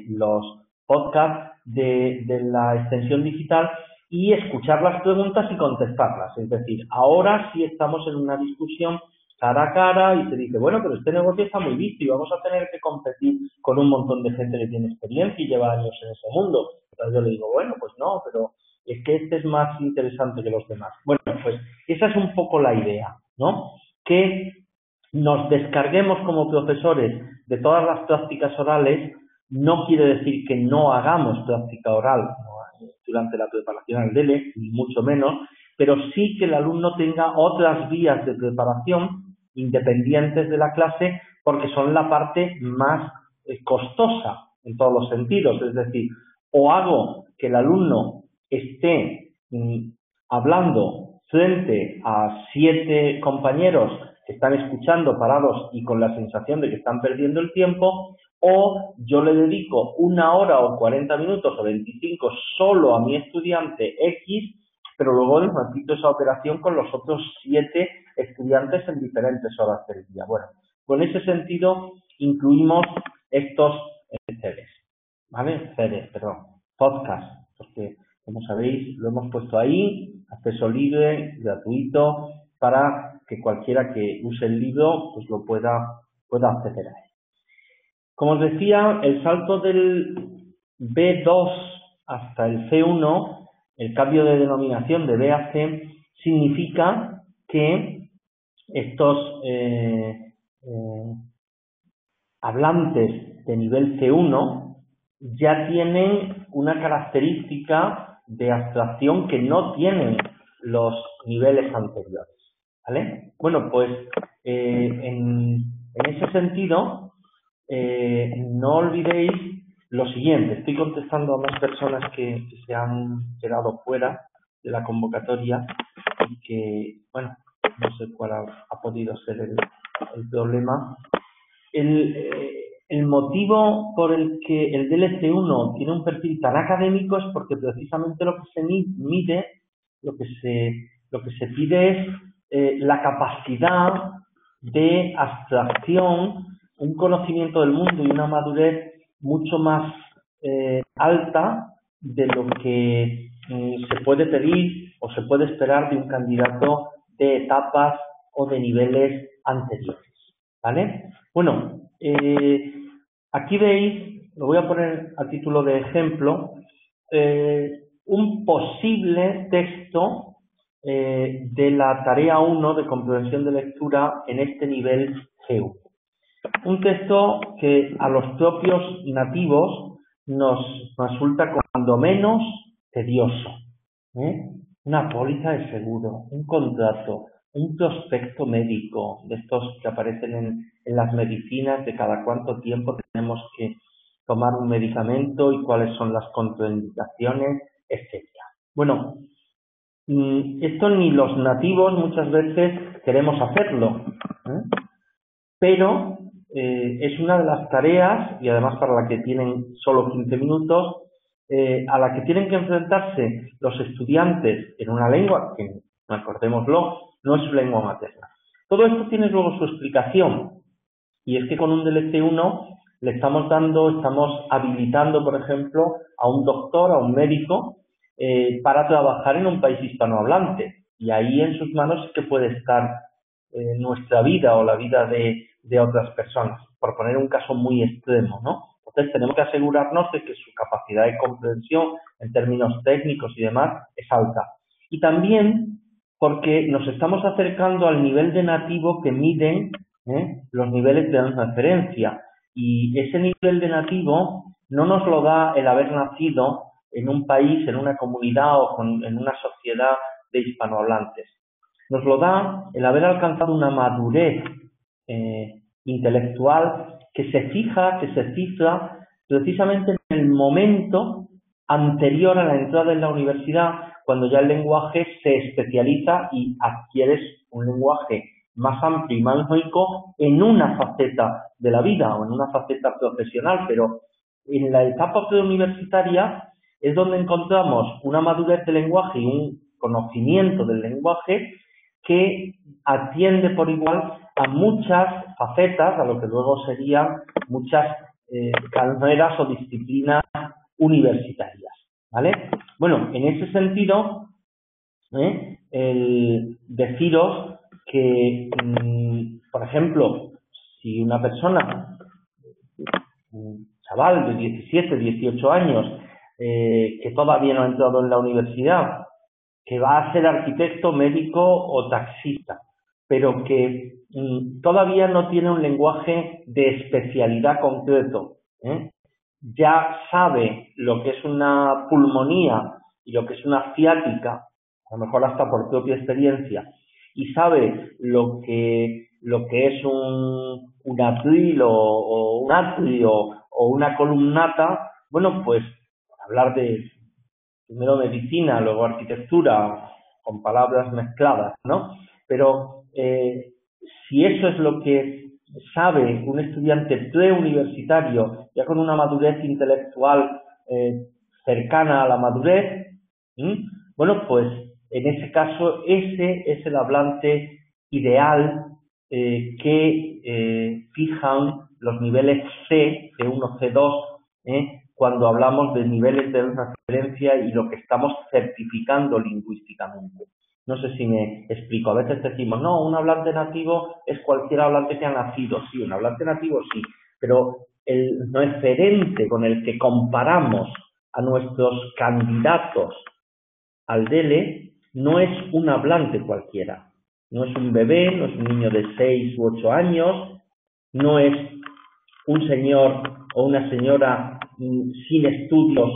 los podcasts de la extensión digital y escuchar las preguntas y contestarlas. Es decir, ahora sí estamos en una discusión cara a cara y se dice, bueno, pero este negocio está muy visto y vamos a tener que competir con un montón de gente que tiene experiencia y lleva años en ese mundo. Entonces yo le digo, bueno, pues no, pero es que este es más interesante que los demás. Bueno, pues esa es un poco la idea, ¿no? Que nos descarguemos como profesores de todas las prácticas orales no quiere decir que no hagamos práctica oral durante la preparación al DELE, ni mucho menos, pero sí que el alumno tenga otras vías de preparación independientes de la clase, porque son la parte más costosa en todos los sentidos. Es decir, o hago que el alumno esté hablando frente a 7 compañeros que están escuchando parados y con la sensación de que están perdiendo el tiempo, o yo le dedico 1 hora o 40 minutos o 25 solo a mi estudiante X, pero luego repito esa operación con los otros 7 estudiantes en diferentes horas del día. Bueno, con ese sentido incluimos estos CDs, ¿vale? CDs, perdón, podcast, porque como sabéis lo hemos puesto ahí, acceso libre, gratuito, para que cualquiera que use el libro pues lo pueda acceder a él. Como os decía, el salto del B2 hasta el C1, el cambio de denominación de B a C, significa que estos hablantes de nivel C1 ya tienen una característica de abstracción que no tienen los niveles anteriores, ¿vale? Bueno, pues en ese sentido, no olvidéis lo siguiente. Estoy contestando a más personas que se han quedado fuera de la convocatoria y que, bueno, no sé cuál ha podido ser el problema. El motivo por el que el DLC1 tiene un perfil tan académico es porque precisamente lo que se mide, lo que se pide es la capacidad de abstracción, un conocimiento del mundo y una madurez mucho más alta de lo que se puede pedir o se puede esperar de un candidato de etapas o de niveles anteriores, ¿vale? Bueno, aquí veis, lo voy a poner a título de ejemplo, un posible texto de la tarea 1 de comprensión de lectura en este nivel C1. Un texto que a los propios nativos nos resulta cuando menos tedioso. Una póliza de seguro, un contrato, un prospecto médico, de estos que aparecen en las medicinas, de cada cuánto tiempo tenemos que tomar un medicamento y cuáles son las contraindicaciones, etc. Bueno, esto ni los nativos muchas veces queremos hacerlo, pero es una de las tareas, y además para la que tienen solo 15 minutos, a la que tienen que enfrentarse los estudiantes en una lengua que, acordémoslo, no es su lengua materna. Todo esto tiene luego su explicación, y es que con un DLC1 le estamos habilitando, por ejemplo, a un doctor, a un médico, para trabajar en un país hispanohablante. Y ahí en sus manos es que puede estar nuestra vida o la vida de otras personas, por poner un caso muy extremo, ¿no? Entonces tenemos que asegurarnos de que su capacidad de comprensión en términos técnicos y demás es alta. Y también porque nos estamos acercando al nivel de nativo que miden los niveles de referencia. Y ese nivel de nativo no nos lo da el haber nacido en un país, en una comunidad o en una sociedad de hispanohablantes. Nos lo da el haber alcanzado una madurez intelectual que se cifra precisamente en el momento anterior a la entrada en la universidad, cuando ya el lenguaje se especializa y adquieres un lenguaje más amplio y más rico en una faceta de la vida o en una faceta profesional, pero en la etapa preuniversitaria es donde encontramos una madurez del lenguaje y un conocimiento del lenguaje que atiende por igual a muchas facetas, a lo que luego serían muchas carreras o disciplinas universitarias, ¿vale? Bueno, en ese sentido, el deciros que, por ejemplo, si una persona, un chaval de 17, 18 años, que todavía no ha entrado en la universidad, que va a ser arquitecto, médico o taxista, pero que todavía no tiene un lenguaje de especialidad concreto, ya sabe lo que es una pulmonía y lo que es una ciática, a lo mejor hasta por propia experiencia, y sabe lo que es un atril o un atrio o una columnata, bueno, pues hablar de primero medicina, luego arquitectura, con palabras mezcladas, ¿no? Pero si eso es lo que sabe un estudiante preuniversitario, ya con una madurez intelectual cercana a la madurez, bueno, pues en ese caso ese es el hablante ideal que fijan los niveles C1, C2, cuando hablamos de niveles de referencia y lo que estamos certificando lingüísticamente. No sé si me explico. A veces decimos, no, un hablante nativo es cualquier hablante que ha nacido. Sí, un hablante nativo sí, pero el referente con el que comparamos a nuestros candidatos al DELE no es un hablante cualquiera. No es un bebé, no es un niño de 6 u 8 años, no es un señor o una señora sin estudios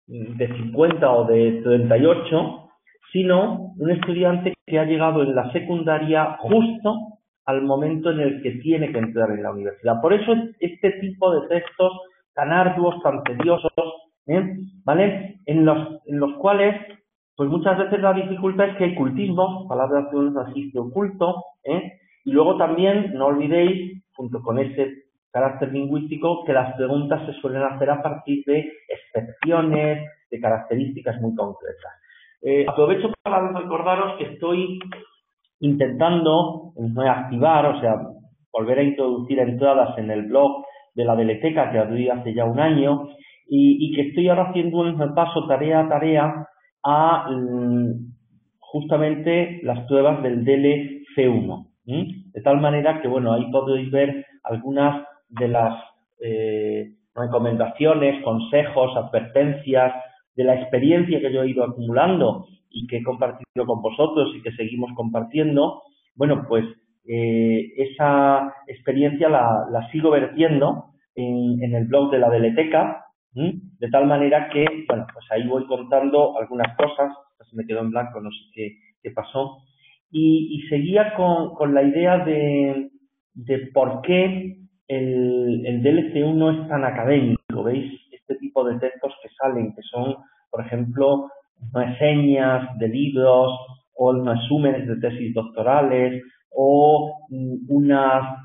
de 50 o de 38, sino un estudiante que ha llegado en la secundaria justo al momento en el que tiene que entrar en la universidad. Por eso este tipo de textos tan arduos, tan tediosos, ¿vale? En los cuales, pues muchas veces la dificultad es que hay cultismo, palabras de un así oculto, y luego también, no olvidéis, junto con ese carácter lingüístico, que las preguntas se suelen hacer a partir de excepciones, de características muy concretas. Aprovecho para recordaros que estoy intentando reactivar, o sea, volver a introducir entradas en el blog de la Deleteca que abrí hace ya un año y que estoy ahora haciendo un repaso tarea a tarea a justamente las pruebas del DELE C1. De tal manera que, bueno, ahí podéis ver algunas de las recomendaciones, consejos, advertencias de la experiencia que yo he ido acumulando y que he compartido con vosotros y que seguimos compartiendo. Bueno, pues esa experiencia la sigo vertiendo en el blog de la Deleteca, de tal manera que, bueno, pues ahí voy contando algunas cosas. Se me quedó en blanco, no sé qué pasó. Y seguía con la idea de por qué el DLC1 no es tan académico. ¿Veis? Este tipo de textos que salen, que son, por ejemplo, reseñas de libros o resúmenes de tesis doctorales o unas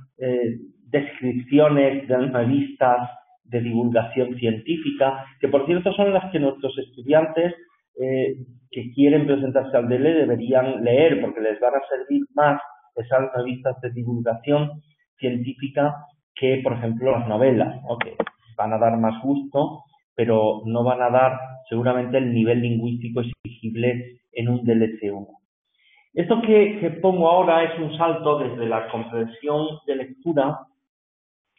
descripciones de revistas de divulgación científica, que por cierto son las que nuestros estudiantes que quieren presentarse al DELE deberían leer, porque les van a servir más esas revistas de divulgación científica que, por ejemplo, las novelas, ¿no? Que van a dar más gusto, pero no van a dar seguramente el nivel lingüístico exigible en un DLC1. Esto que pongo ahora es un salto desde la comprensión de lectura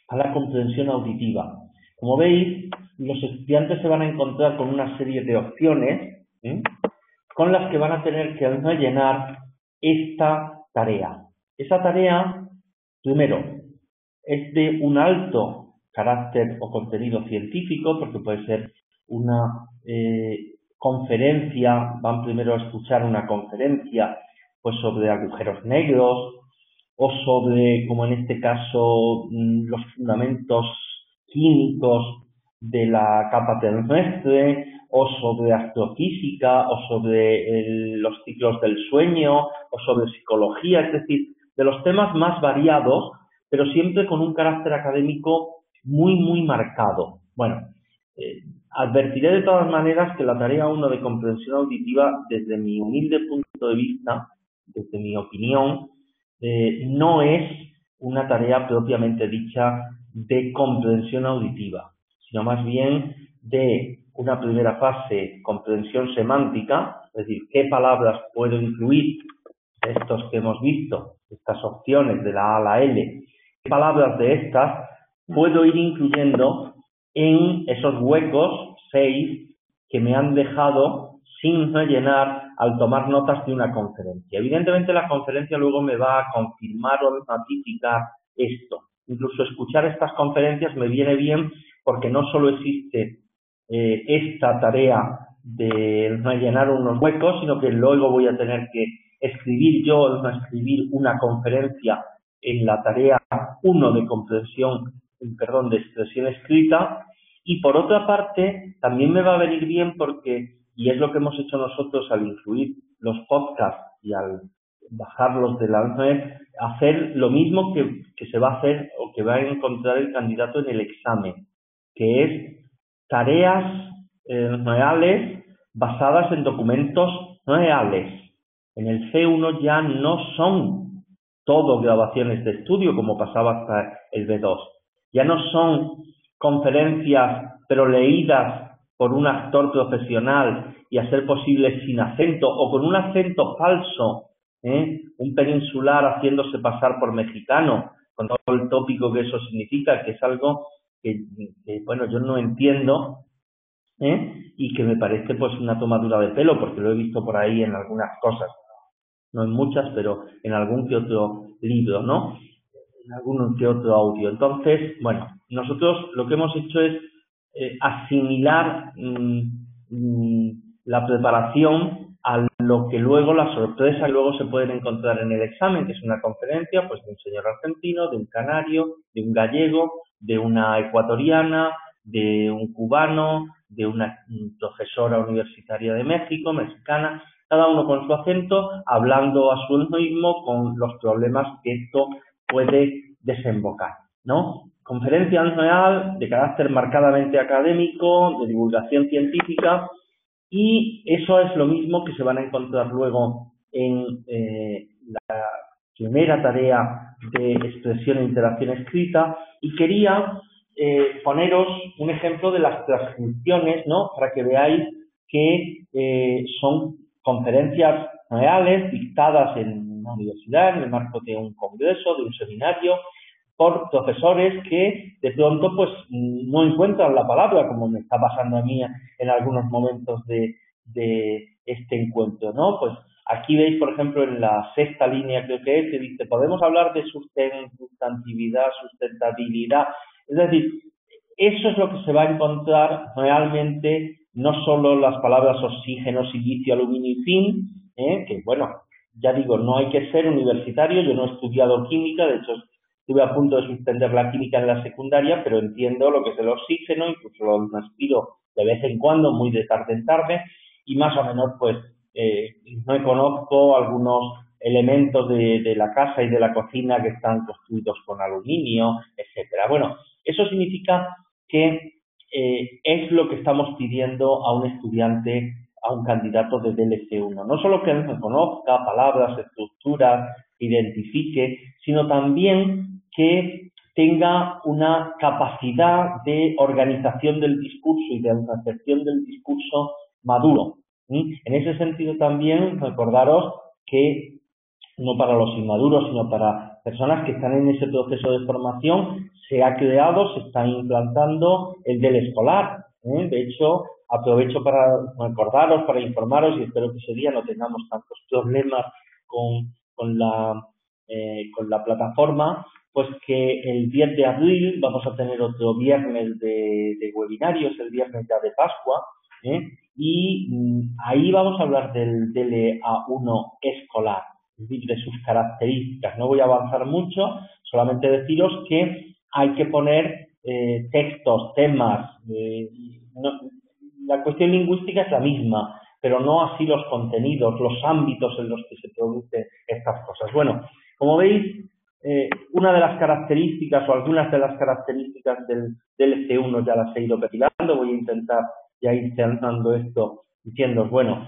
a la comprensión auditiva. Como veis, los estudiantes se van a encontrar con una serie de opciones, ¿sí?, con las que van a tener que llenar esta tarea. Esa tarea, primero, es de un alto carácter o contenido científico, porque puede ser una conferencia, van primero a escuchar una conferencia pues sobre agujeros negros, o sobre, como en este caso, los fundamentos químicos de la capa terrestre, o sobre astrofísica, o sobre los ciclos del sueño, o sobre psicología, es decir, de los temas más variados, pero siempre con un carácter académico muy, muy marcado. Bueno, advertiré de todas maneras que la tarea 1 de comprensión auditiva, desde mi humilde punto de vista, desde mi opinión, no es una tarea propiamente dicha de comprensión auditiva, sino más bien de una primera fase, comprensión semántica, es decir, qué palabras puedo incluir, estos que hemos visto, estas opciones de la A a la L, qué palabras de estas puedo ir incluyendo en esos huecos, 6, que me han dejado sin rellenar al tomar notas de una conferencia. Evidentemente la conferencia luego me va a confirmar o ratificar esto. Incluso escuchar estas conferencias me viene bien porque no solo existe esta tarea de rellenar unos huecos, sino que luego voy a tener que escribir una conferencia en la tarea 1 de de expresión escrita, y por otra parte también me va a venir bien porque, y es lo que hemos hecho nosotros al incluir los podcasts y al bajarlos de la red, hacer lo mismo que se va a hacer o que va a encontrar el candidato en el examen, que es tareas reales basadas en documentos reales. En el C1 ya no son todo grabaciones de estudio como pasaba hasta el B2. Ya no son conferencias pero leídas por un actor profesional y a ser posible sin acento o con un acento falso, un peninsular haciéndose pasar por mexicano, con todo el tópico que eso significa, que es algo que bueno, yo no entiendo, y que me parece pues una tomadura de pelo, porque lo he visto por ahí en algunas cosas, no en muchas, pero en algún que otro libro, ¿no? En algún que otro audio. Entonces, bueno, nosotros lo que hemos hecho es asimilar la preparación a lo que luego, la sorpresa que luego se pueden encontrar en el examen, que es una conferencia pues de un señor argentino, de un canario, de un gallego, de una ecuatoriana, de un cubano, de una profesora universitaria de México, mexicana, cada uno con su acento, hablando a su ritmo con los problemas que esto puede desembocar, ¿no? Conferencia en real, de carácter marcadamente académico, de divulgación científica, y eso es lo mismo que se van a encontrar luego en la primera tarea de expresión e interacción escrita. Y quería poneros un ejemplo de las transcripciones, ¿no?, para que veáis que son conferencias reales dictadas en una universidad, en el marco de un congreso, de un seminario, por profesores que de pronto pues no encuentran la palabra, como me está pasando a mí en algunos momentos de este encuentro, ¿no? Pues aquí veis, por ejemplo, en la sexta línea creo que es, que dice, podemos hablar de sustantividad, sustentabilidad, es decir, eso es lo que se va a encontrar realmente, no solo las palabras oxígeno, silicio, aluminio y zinc, que bueno, ya digo, no hay que ser universitario, yo no he estudiado química, de hecho estuve a punto de suspender la química en la secundaria, pero entiendo lo que es el oxígeno, incluso lo respiro de vez en cuando, muy de tarde en tarde, y más o menos pues no conozco algunos elementos de la casa y de la cocina que están construidos con aluminio, etcétera. Bueno, eso significa que es lo que estamos pidiendo a un estudiante, a un candidato de DLC1. No solo que él reconozca palabras, estructuras, identifique, sino también que tenga una capacidad de organización del discurso y de recepción del discurso maduro. En ese sentido también recordaros que no para los inmaduros, sino para personas que están en ese proceso de formación, se ha creado, se está implantando el del escolar. De hecho, aprovecho para recordaros, para informaros, y espero que ese día no tengamos tantos problemas con la plataforma, pues que el 10 de abril vamos a tener otro viernes de webinarios, el viernes ya de Pascua, y ahí vamos a hablar del DLA1 escolar, es decir, de sus características. No voy a avanzar mucho, solamente deciros que hay que poner textos, temas. La cuestión lingüística es la misma, pero no así los contenidos, los ámbitos en los que se producen estas cosas. Bueno, como veis, una de las características o algunas de las características del C1 ya las he ido perfilando. Voy a intentar ya ir cerrando esto diciendo, bueno,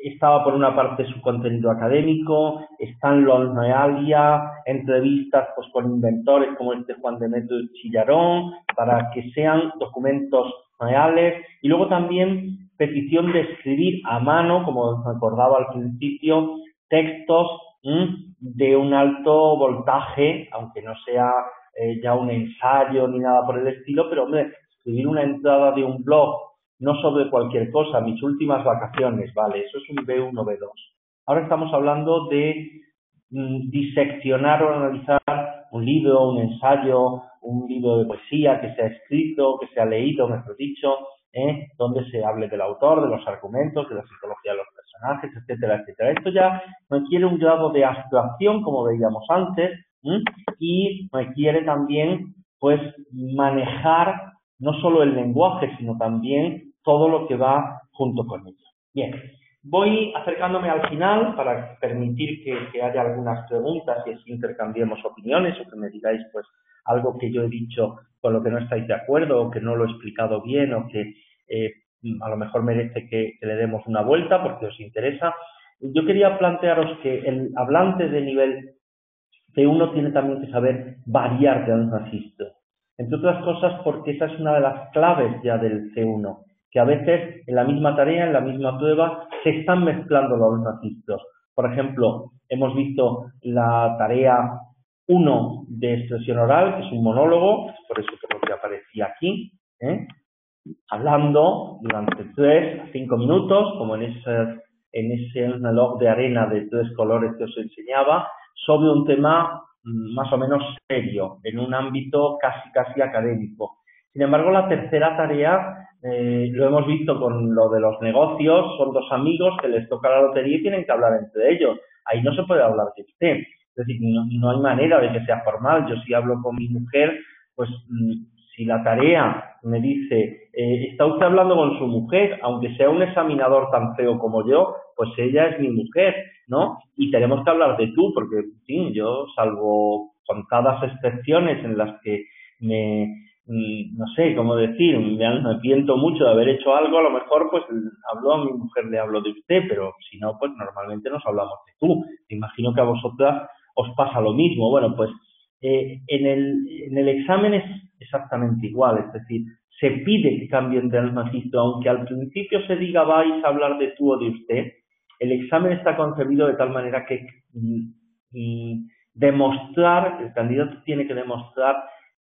estaba por una parte su contenido académico, están los realia, entrevistas pues con inventores como Juan Demetrio Chillarón, para que sean documentos reales, y luego también petición de escribir a mano, como recordaba al principio, textos de un alto voltaje, aunque no sea ya un ensayo ni nada por el estilo, pero hombre, escribir una entrada de un blog, no sobre cualquier cosa, mis últimas vacaciones, vale, eso es un B1, B2. Ahora estamos hablando de diseccionar o analizar un libro, un ensayo, un libro de poesía que se ha escrito, que se ha leído, mejor dicho, donde se hable del autor, de los argumentos, de la psicología de los personajes, etcétera, etcétera. Esto ya requiere un grado de abstracción, como veíamos antes, y requiere también, pues, manejar no solo el lenguaje, sino también todo lo que va junto con ello. Bien, voy acercándome al final para permitir que haya algunas preguntas y así intercambiemos opiniones, o que me digáis, pues, algo que yo he dicho con lo que no estáis de acuerdo, o que no lo he explicado bien, o que a lo mejor merece que le demos una vuelta porque os interesa. Yo quería plantearos que el hablante de nivel C1 tiene también que saber variar de un registro. Entre otras cosas porque esa es una de las claves ya del C1, que a veces en la misma tarea, en la misma prueba, se están mezclando los registros. Por ejemplo, hemos visto la tarea 1 de expresión oral, que es un monólogo, por eso creo que aparecía aquí, hablando durante 3 a 5 minutos, como en ese reloj de arena de 3 colores que os enseñaba, sobre un tema más o menos serio, en un ámbito casi académico. Sin embargo, la tercera tarea, lo hemos visto con lo de los negocios, son dos amigos que les toca la lotería y tienen que hablar entre ellos. Ahí no se puede hablar de usted. Es decir, no hay manera de que sea formal. Yo si hablo con mi mujer, pues si la tarea me dice, está usted hablando con su mujer, aunque sea un examinador tan feo como yo, pues ella es mi mujer, ¿no? Y tenemos que hablar de tú, porque, en fin, yo, salvo contadas excepciones en las que no sé cómo decir, me arrepiento mucho de haber hecho algo, a lo mejor pues hablo a mi mujer, le hablo de usted, pero si no, pues normalmente nos hablamos de tú. Me imagino que a vosotras os pasa lo mismo. Bueno, pues en el examen es exactamente igual, es decir, se pide que cambien de registro, aunque al principio se diga vais a hablar de tú o de usted, el examen está concebido de tal manera que el candidato tiene que demostrar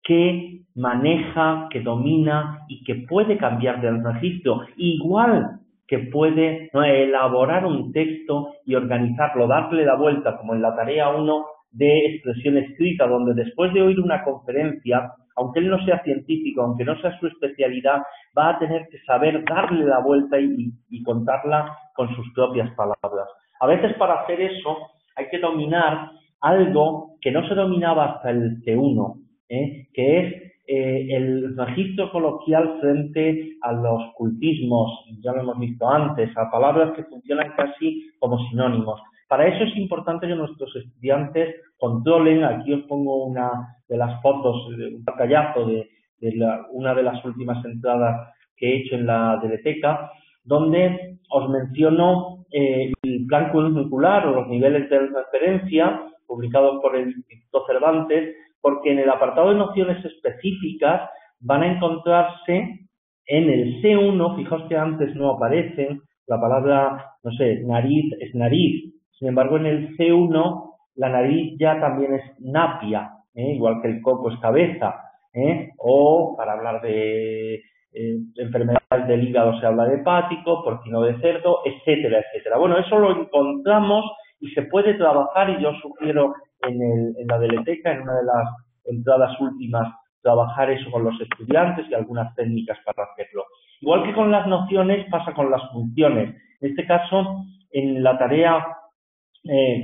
que maneja, que domina y que puede cambiar de registro, igual que puede elaborar un texto y organizarlo, darle la vuelta, como en la tarea 1 de expresión escrita, donde después de oír una conferencia, aunque él no sea científico, aunque no sea su especialidad, va a tener que saber darle la vuelta y contarla con sus propias palabras. A veces para hacer eso hay que dominar algo que no se dominaba hasta el C1, que es el registro coloquial frente a los cultismos, ya lo hemos visto antes, a palabras que funcionan casi como sinónimos. Para eso es importante que nuestros estudiantes controlen. Aquí os pongo una de las fotos, un pantallazo de una de las últimas entradas que he hecho en la Deleteca, donde os menciono el plan curricular o los niveles de referencia publicados por el Instituto Cervantes, porque en el apartado de nociones específicas van a encontrarse en el C1, fijaos que antes no aparecen, la palabra, no sé, nariz es nariz, sin embargo en el C1 la nariz ya también es napia, igual que el coco es cabeza, o para hablar de enfermedades del hígado se habla de hepático, porcino de cerdo, etcétera, etcétera. Bueno, eso lo encontramos y se puede trabajar, y yo sugiero en la deleteca, en una de las entradas últimas, trabajar eso con los estudiantes y algunas técnicas para hacerlo. Igual que con las nociones, pasa con las funciones. En este caso, en la tarea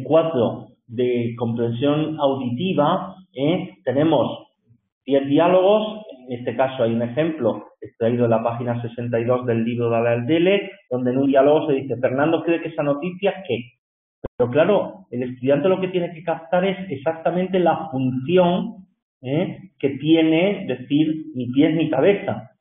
4 de comprensión auditiva, tenemos 10 diálogos. En este caso hay un ejemplo extraído de la página 62 del libro de Aldele, donde en un diálogo se dice: Fernando cree que esa noticia, ¿qué? Pero claro, el estudiante lo que tiene que captar es exactamente la función que tiene decir ni pies ni cabeza,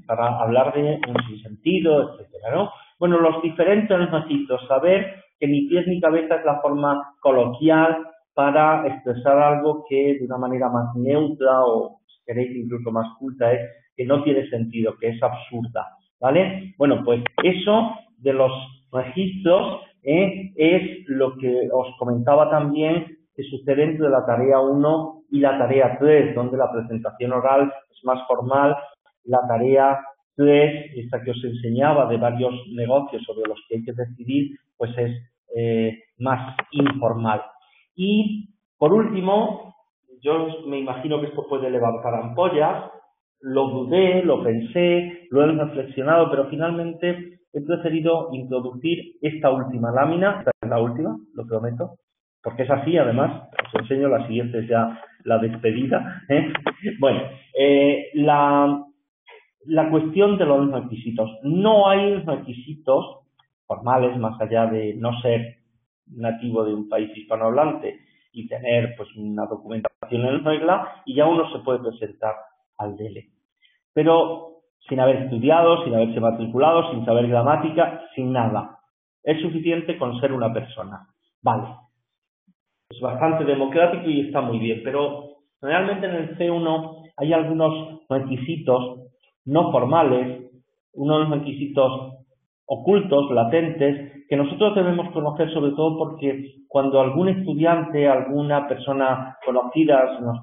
para hablar de un sinsentido, etcétera, ¿no? Bueno, los diferentes requisitos, saber que ni pies ni cabeza es la forma coloquial para expresar algo que de una manera más neutra, o si queréis incluso más culta, es que no tiene sentido, que es absurda, ¿vale? Bueno, pues eso de los registros es lo que os comentaba también que sucede entre la tarea 1 y la tarea 3, donde la presentación oral es más formal. La tarea 3, esta que os enseñaba de varios negocios sobre los que hay que decidir, pues es más informal. Y por último, yo me imagino que esto puede levantar ampollas, lo dudé, lo pensé, lo he reflexionado, pero finalmente he preferido introducir esta última lámina. Esta es la última, lo prometo, porque es así. Además, os enseño la siguiente, es ya la despedida. Bueno, la cuestión de los requisitos. No hay requisitos formales, más allá de no ser nativo de un país hispanohablante y tener pues una documentación en regla, y ya uno se puede presentar al DELE. Pero sin haber estudiado, sin haberse matriculado, sin saber gramática, sin nada. Es suficiente con ser una persona. Vale. Es bastante democrático y está muy bien, pero realmente en el C1 hay algunos requisitos no formales, unos requisitos ocultos, latentes, que nosotros debemos conocer, sobre todo porque cuando algún estudiante, alguna persona conocida se nos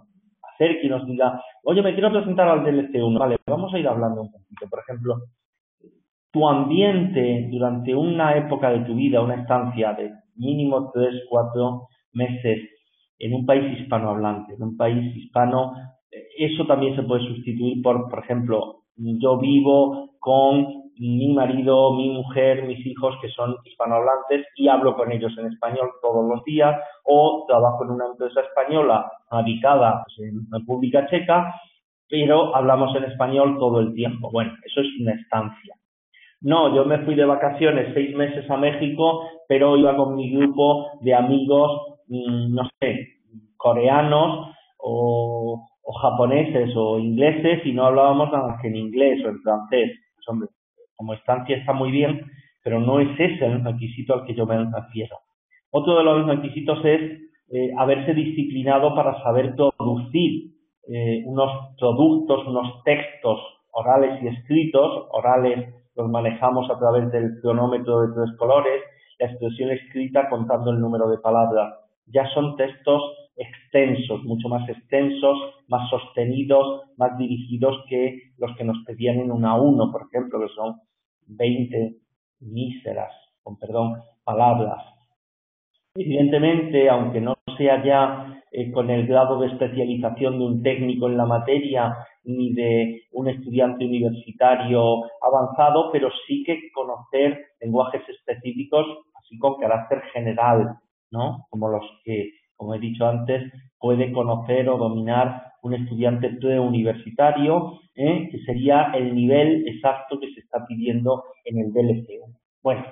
acerque y nos diga: oye, me quiero presentar al DLC1, vale, vamos a ir hablando un poquito. Por ejemplo, tu ambiente durante una época de tu vida, una estancia de mínimo 3-4 meses en un país hispanohablante, en un país hispano, eso también se puede sustituir por ejemplo, yo vivo con mi marido, mi mujer, mis hijos que son hispanohablantes y hablo con ellos en español todos los días, o trabajo en una empresa española radicada en República Checa, pero hablamos en español todo el tiempo. Bueno, eso es una estancia. No, yo me fui de vacaciones 6 meses a México, pero iba con mi grupo de amigos, no sé, coreanos o japoneses o ingleses, y no hablábamos nada más que en inglés o en francés. Pues, hombre, como estancia está muy bien, pero no es ese el requisito al que yo me refiero. Otro de los requisitos es haberse disciplinado para saber producir unos productos, unos textos orales y escritos. Orales los manejamos a través del cronómetro de 3 colores, la expresión escrita contando el número de palabras. Ya son textos extensos, mucho más extensos, más sostenidos, más dirigidos que los que nos pedían en una 1, por ejemplo, que son 20 míseras, con perdón, palabras. Evidentemente, aunque no sea ya con el grado de especialización de un técnico en la materia ni de un estudiante universitario avanzado, pero sí que conocer lenguajes específicos, así con carácter general, ¿no? Como los que, como he dicho antes, puede conocer o dominar un estudiante preuniversitario, que sería el nivel exacto que se está pidiendo en el DLC1. Bueno,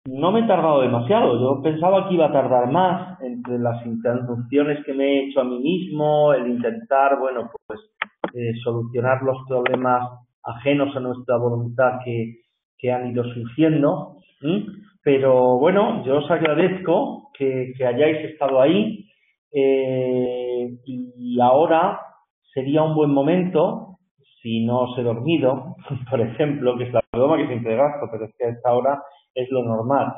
no me he tardado demasiado. Yo pensaba que iba a tardar más, entre las interrupciones que me he hecho a mí mismo, el intentar, bueno, pues solucionar los problemas ajenos a nuestra voluntad que han ido surgiendo. Pero bueno, yo os agradezco que hayáis estado ahí. Y ahora sería un buen momento, si no os he dormido, por ejemplo, que es la broma que siempre gasto, pero es que a esta hora es lo normal.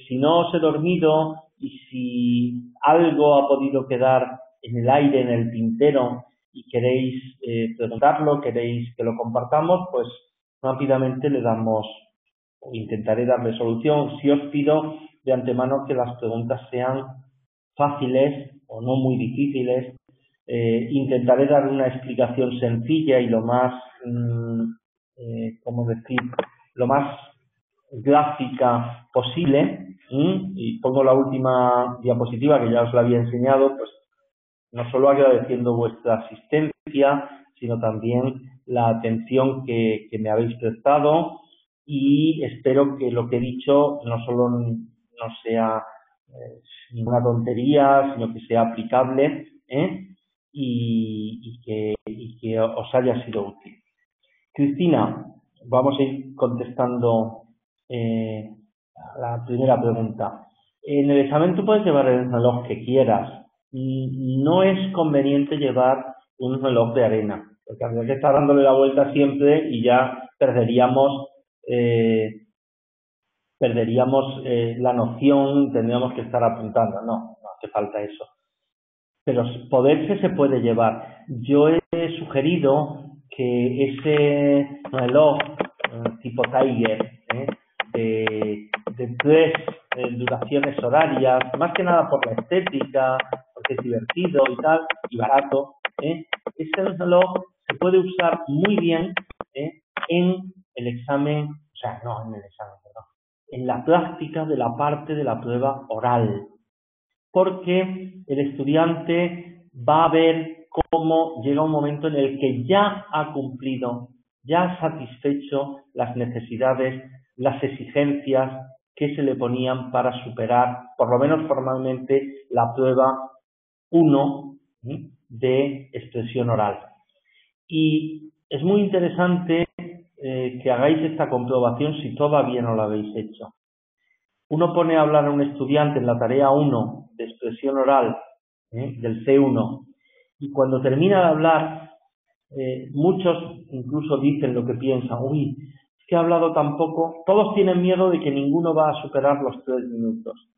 Si no os he dormido y si algo ha podido quedar en el aire, en el tintero, y queréis preguntarlo, queréis que lo compartamos, pues rápidamente le damos, o intentaré darle solución. Si os pido de antemano que las preguntas sean fáciles o no muy difíciles. Intentaré dar una explicación sencilla y lo más, ¿cómo decir?, lo más gráfica posible. Y pongo la última diapositiva que ya os la había enseñado, pues no solo agradeciendo vuestra asistencia, sino también la atención que me habéis prestado, y espero que lo que he dicho no solo no sea ninguna tontería, sino que sea aplicable, y que os haya sido útil. Cristina, vamos a ir contestando a la primera pregunta. En el examen tú puedes llevar el reloj que quieras. No es conveniente llevar un reloj de arena, porque habría que estar dándole la vuelta siempre y ya perderíamos la noción, tendríamos que estar apuntando. No hace falta eso. Pero poderse se puede llevar. Yo he sugerido que ese reloj tipo Tiger, de 3 duraciones horarias, más que nada por la estética, porque es divertido y tal, y barato, ese reloj se puede usar muy bien en el examen, o sea, no en el examen, perdón, en la práctica de la parte de la prueba oral, porque el estudiante va a ver cómo llega un momento en el que ya ha cumplido, ya ha satisfecho las necesidades, las exigencias que se le ponían para superar, por lo menos formalmente, la prueba 1 de expresión oral. Y es muy interesante que hagáis esta comprobación si todavía no la habéis hecho. Uno pone a hablar a un estudiante en la tarea 1 de expresión oral del C1, y cuando termina de hablar, muchos incluso dicen lo que piensan: uy, es que ha hablado tan poco. Todos tienen miedo de que ninguno va a superar los 3 minutos.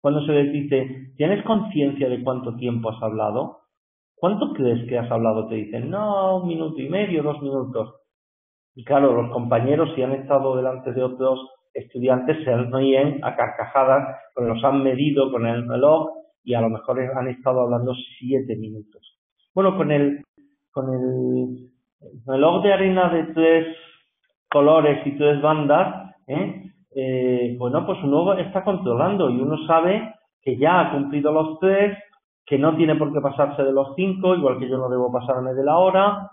Cuando se les dice: ¿tienes conciencia de cuánto tiempo has hablado? ¿Cuánto crees que has hablado? Te dicen: no, 1 minuto y medio, 2 minutos. Y claro, los compañeros, si han estado delante de otros estudiantes, se ríen a carcajadas, porque los han medido con el reloj y a lo mejor han estado hablando 7 minutos. Bueno, con el reloj de arena de 3 colores y 3 bandas, bueno, pues uno está controlando y uno sabe que ya ha cumplido los 3, que no tiene por qué pasarse de los 5, igual que yo no debo pasarme de la hora,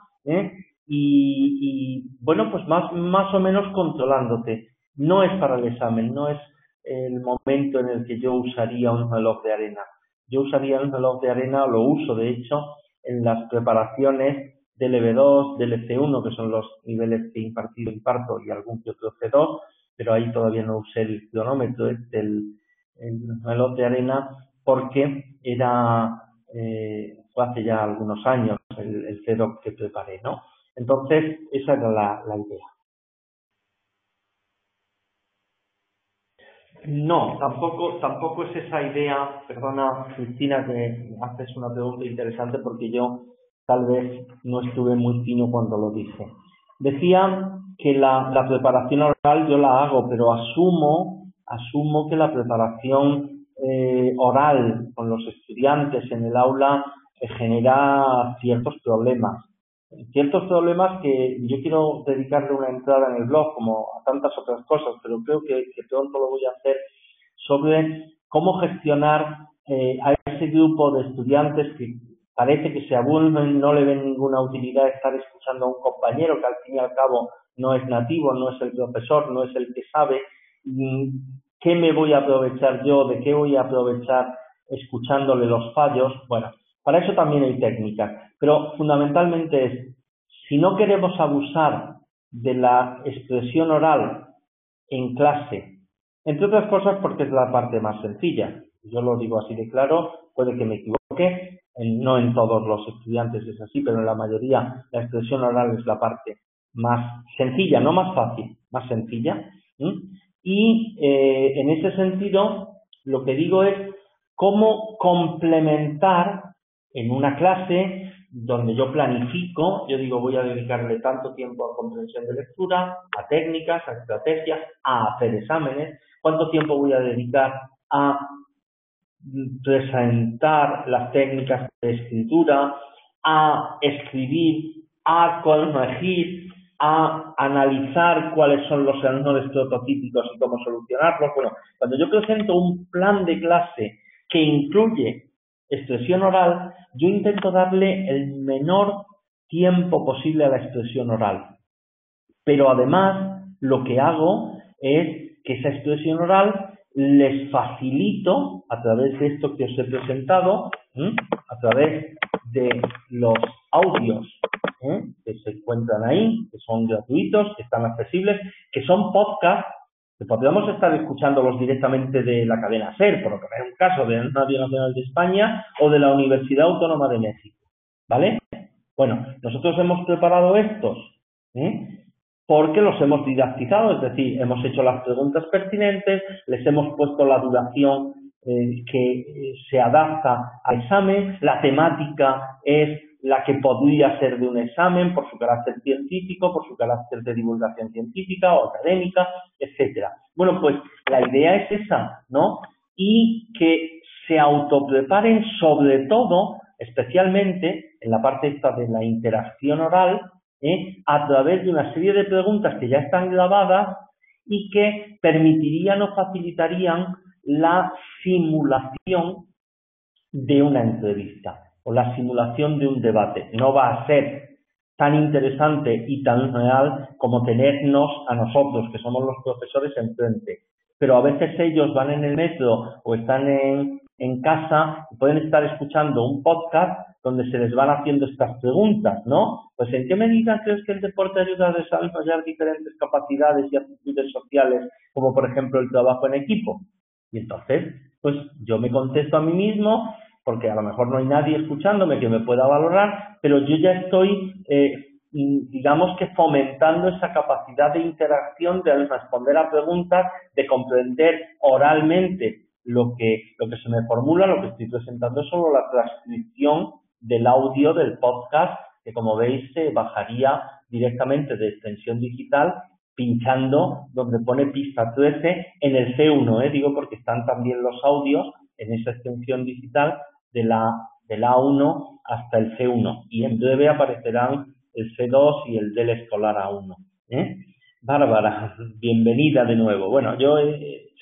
y bueno, pues más o menos controlándote. No es para el examen, no es el momento en el que yo usaría un reloj de arena. Yo usaría un reloj de arena, lo uso de hecho, en las preparaciones del EB2, del C1, que son los niveles que imparto, y algún que otro C2, pero ahí todavía no usé el cronómetro, el reloj de arena, porque fue hace ya algunos años el C2 que preparé, ¿no? Entonces, esa era la idea. No, tampoco es esa idea. Perdona, Cristina, que haces una pregunta interesante, porque yo tal vez no estuve muy fino cuando lo dije. Decía que la preparación oral yo la hago, pero asumo que la preparación oral con los estudiantes en el aula genera ciertos problemas. Ciertos problemas que yo quiero dedicarle una entrada en el blog, como a tantas otras cosas, pero creo que pronto lo voy a hacer, sobre cómo gestionar a ese grupo de estudiantes que parece que se aburren, no le ven ninguna utilidad estar escuchando a un compañero que al fin y al cabo no es nativo, no es el profesor, no es el que sabe. ¿Qué me voy a aprovechar yo? ¿De qué voy a aprovechar escuchándole los fallos? Bueno, para eso también hay técnicas, pero fundamentalmente es, si no queremos abusar de la expresión oral en clase, entre otras cosas porque es la parte más sencilla, yo lo digo así de claro, puede que me equivoque, no en todos los estudiantes es así, pero en la mayoría la expresión oral es la parte más sencilla, no más fácil, más sencilla. Y en ese sentido, lo que digo es cómo complementar en una clase donde yo planifico, yo digo voy a dedicarle tanto tiempo a comprensión de lectura, a técnicas, a estrategias, a hacer exámenes, cuánto tiempo voy a dedicar a presentar las técnicas de escritura, a escribir, a corregir, a analizar cuáles son los errores prototípicos y cómo solucionarlos. Bueno, cuando yo presento un plan de clase que incluye expresión oral, yo intento darle el menor tiempo posible a la expresión oral. Pero además, lo que hago es que esa expresión oral les facilito, a través de esto que os he presentado, a través de los audios que se encuentran ahí, que son gratuitos, que están accesibles, que son podcasts, que podríamos estar escuchándolos directamente de la cadena SER, por poner un caso de Radio Nacional de España o de la Universidad Autónoma de México, ¿vale? Bueno, nosotros hemos preparado estos, porque los hemos didactizado, es decir, hemos hecho las preguntas pertinentes, les hemos puesto la duración que se adapta al examen, la temática es la que podría ser de un examen por su carácter científico, por su carácter de divulgación científica o académica, etcétera. Bueno, pues la idea es esa, ¿no? Y que se autopreparen sobre todo, especialmente en la parte esta de la interacción oral, a través de una serie de preguntas que ya están grabadas y que permitirían o facilitarían la simulación de una entrevista o la simulación de un debate. No va a ser tan interesante y tan real como tenernos a nosotros, que somos los profesores, enfrente. Pero a veces ellos van en el metro o están en casa y pueden estar escuchando un podcast donde se les van haciendo estas preguntas, ¿no? Pues ¿en qué medida crees que el deporte ayuda a desarrollar diferentes capacidades y actitudes sociales, como por ejemplo el trabajo en equipo? Y entonces, pues yo me contesto a mí mismo, porque a lo mejor no hay nadie escuchándome que me pueda valorar, pero yo ya estoy, digamos que fomentando esa capacidad de interacción, de responder a preguntas, de comprender oralmente lo que se me formula. Lo que estoy presentando es solo la transcripción del audio del podcast, que como veis se bajaría directamente de extensión digital, pinchando donde pone pista 13 en el C1, digo porque están también los audios en esa extensión digital de la A1 hasta el C1, y en breve aparecerán el C2 y el del escolar A1. Bárbara, bienvenida de nuevo. Bueno, yo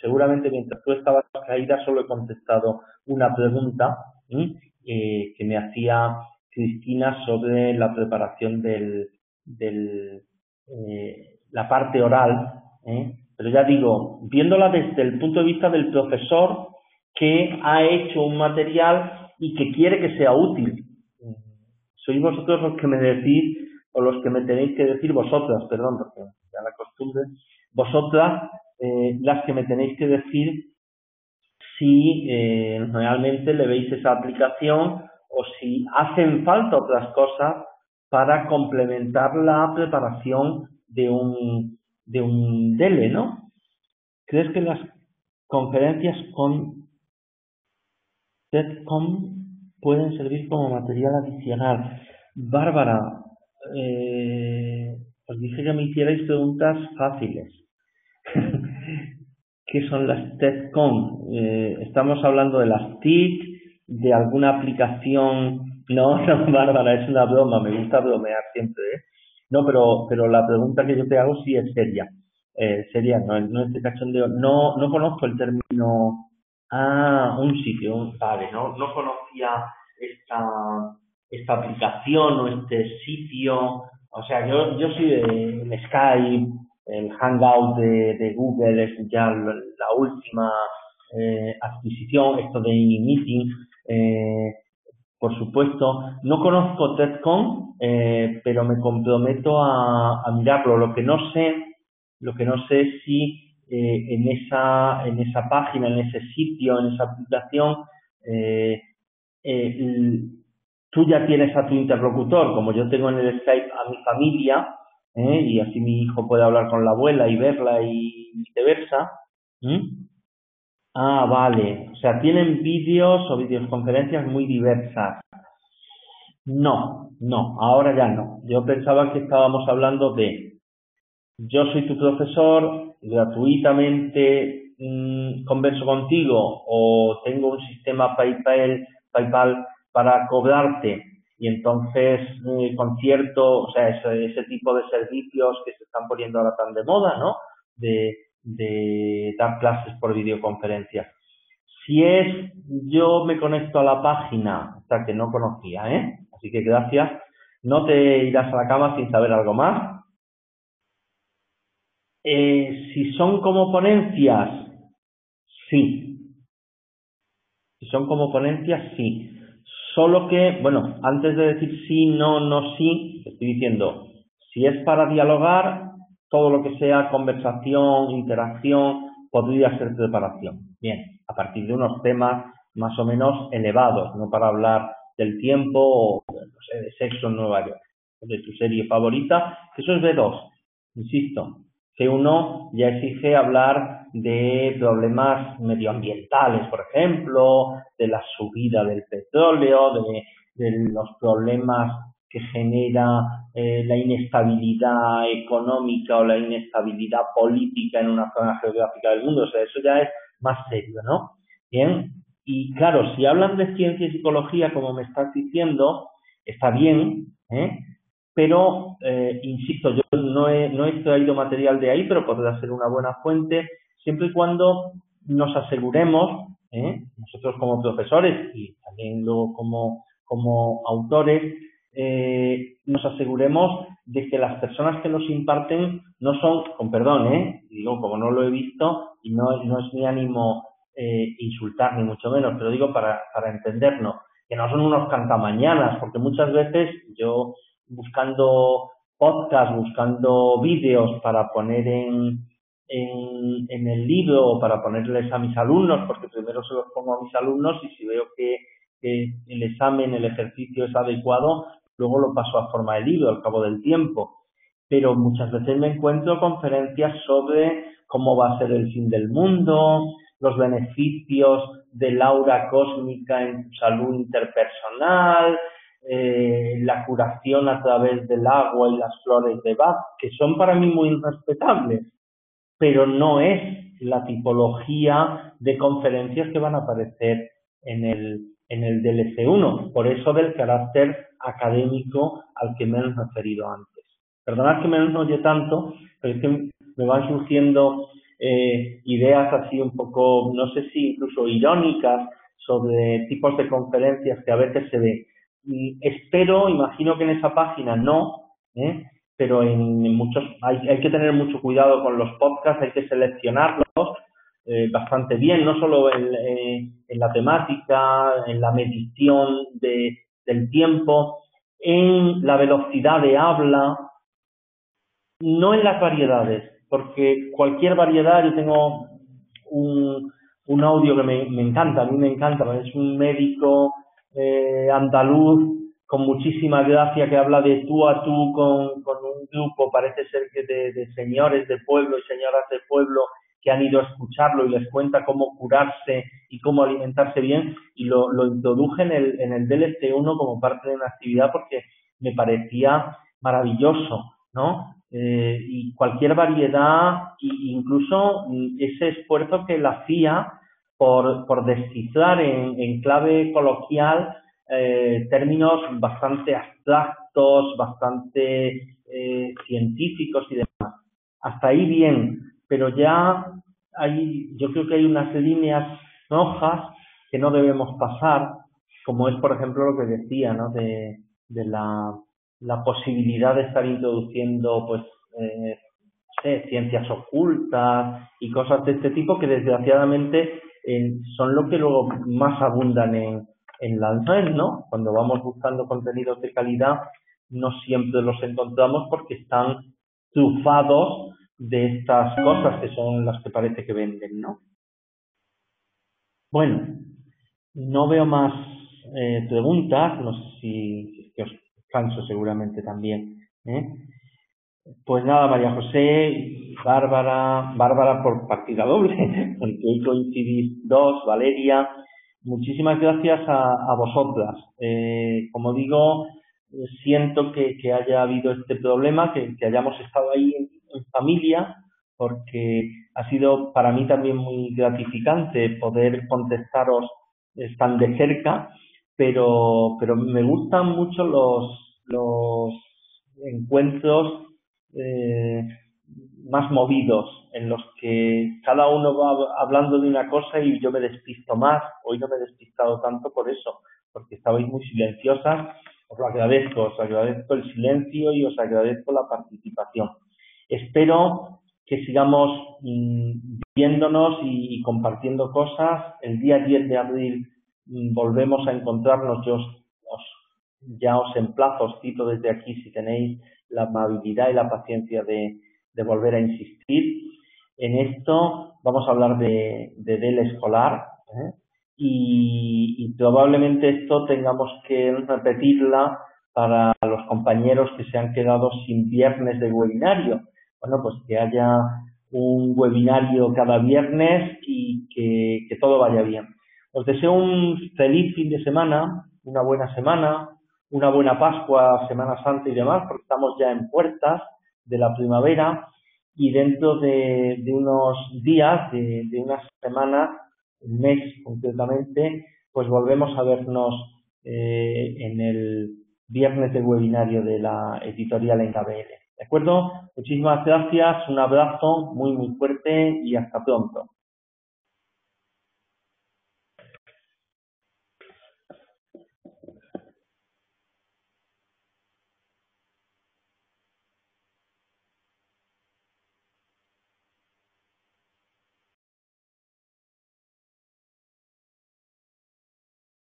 seguramente mientras tú estabas caída solo he contestado una pregunta que me hacía Cristina sobre la preparación la parte oral, pero ya digo, viéndola desde el punto de vista del profesor que ha hecho un material y que quiere que sea útil. Sois vosotros los que me decís, o los que me tenéis que decir, vosotras, perdón, porque ya la costumbre, vosotras las que me tenéis que decir si realmente le veis esa aplicación o si hacen falta otras cosas para complementar la preparación de un DELE, ¿no? ¿Crees que las conferencias con TEDCom pueden servir como material adicional? Bárbara, os dije que me hicierais preguntas fáciles. ¿Qué son las TEDCom? Estamos hablando de las TIC, de alguna aplicación. No, Bárbara, es una broma, me gusta bromear siempre, No, pero la pregunta que yo te hago sí es seria. Seria, no es de cachondeo. No conozco el término. Un sitio, vale, no conocía esta aplicación o este sitio. O sea, yo soy de Skype, el Hangout de Google es ya la última adquisición, esto de e-meeting, por supuesto. No conozco TEDCom, pero me comprometo a mirarlo. Lo que no sé es si en esa página, en ese sitio, en esa aplicación, eh, tú ya tienes a tu interlocutor, como yo tengo en el Skype a mi familia, y así mi hijo puede hablar con la abuela y verla y viceversa. Ah, vale. O sea, tienen vídeos o videoconferencias muy diversas. No, ahora ya no. Yo pensaba que estábamos hablando de yo soy tu profesor, gratuitamente converso contigo o tengo un sistema PayPal para cobrarte y entonces con cierto, o sea, ese tipo de servicios que se están poniendo ahora tan de moda, ¿no? De dar clases por videoconferencia. Si es, yo me conecto a la página, o sea, que no conocía, Así que gracias. No te irás a la cama sin saber algo más. Si son como ponencias, sí. Si son como ponencias, sí. Solo que, bueno, antes de decir sí, no, no, sí, estoy diciendo, si es para dialogar, todo lo que sea conversación, interacción, podría ser preparación. Bien, a partir de unos temas más o menos elevados, no para hablar del tiempo o, no sé, de sexo en Nueva York, de tu serie favorita, que eso es B2, insisto. C1 ya exige hablar de problemas medioambientales, por ejemplo, de la subida del petróleo, de los problemas que genera la inestabilidad económica o la inestabilidad política en una zona geográfica del mundo. O sea, eso ya es más serio, ¿no? Bien, y claro, si hablan de ciencia y psicología, como me estás diciendo, está bien, pero, insisto, yo no he traído material de ahí, pero podrá ser una buena fuente, siempre y cuando nos aseguremos, nosotros como profesores y también luego como autores, nos aseguremos de que las personas que nos imparten no son, con perdón, digo, como no lo he visto y no es mi ánimo insultar ni mucho menos, pero digo para entendernos, que no son unos cantamañanas, porque muchas veces yo buscando podcasts, buscando vídeos para poner en el libro o para ponerles a mis alumnos, porque primero se los pongo a mis alumnos y si veo que el examen, el ejercicio es adecuado, luego lo paso a forma de libro al cabo del tiempo. Pero muchas veces me encuentro conferencias sobre cómo va a ser el fin del mundo, los beneficios del aura cósmica en tu salud interpersonal, la curación a través del agua y las flores de Bach, que son para mí muy respetables, pero no es la tipología de conferencias que van a aparecer en el DLC1, por eso del carácter académico al que me he referido antes. Perdonad que me enrolle tanto, pero es que me van surgiendo ideas así un poco, no sé si incluso irónicas, sobre tipos de conferencias que a veces se ven. Espero, imagino que en esa página no, pero en muchos hay que tener mucho cuidado con los podcasts, hay que seleccionarlos bastante bien, no solo en la temática, en la medición del tiempo, en la velocidad de habla, no en las variedades, porque cualquier variedad, yo tengo un audio que me encanta, a mí me encanta, es un médico andaluz con muchísima gracia que habla de tú a tú con un grupo, parece ser que de señores de pueblo y señoras de pueblo que han ido a escucharlo y les cuenta cómo curarse y cómo alimentarse bien, y lo introduje en el DLC1 como parte de una actividad porque me parecía maravilloso, ¿no? Y cualquier variedad, incluso ese esfuerzo que él hacía por descifrar en clave coloquial términos bastante abstractos, bastante científicos y demás. Hasta ahí bien, pero ya yo creo que hay unas líneas rojas que no debemos pasar, como es, por ejemplo, lo que decía, ¿no? De la posibilidad de estar introduciendo, pues, ciencias ocultas y cosas de este tipo que desgraciadamente son lo que luego más abundan en la red, ¿no? Cuando vamos buscando contenidos de calidad, no siempre los encontramos porque están trufados de estas cosas que son las que parece que venden, ¿no? Bueno, no veo más preguntas, no sé si es que os canso seguramente también, ¿eh? Pues nada, María José, Bárbara por partida doble, porque hoy coincidís dos, Valeria, muchísimas gracias a vosotras. Como digo, siento que haya habido este problema, que hayamos estado ahí en familia, porque ha sido para mí también muy gratificante poder contestaros tan de cerca, pero me gustan mucho los encuentros eh, más movidos, en los que cada uno va hablando de una cosa y yo me despisto más. Hoy no me he despistado tanto por eso, porque estabais muy silenciosas. Os agradezco el silencio y os agradezco la participación. Espero que sigamos viéndonos y compartiendo cosas. El día 10 de abril volvemos a encontrarnos. Ya os emplazo, os cito desde aquí si tenéis la amabilidad y la paciencia de volver a insistir. En esto vamos a hablar de DEL escolar, ¿eh? Y probablemente esto tengamos que repetirla para los compañeros que se han quedado sin viernes de webinario. Bueno, pues que haya un webinario cada viernes y que todo vaya bien. Os deseo un feliz fin de semana, una buena semana, una buena Pascua, Semana Santa y demás, porque estamos ya en puertas de la primavera y dentro de unos días, de unas semanas, un mes concretamente, pues volvemos a vernos en el viernes de webinario de la editorial en KBL. ¿De acuerdo? Muchísimas gracias, un abrazo muy fuerte y hasta pronto.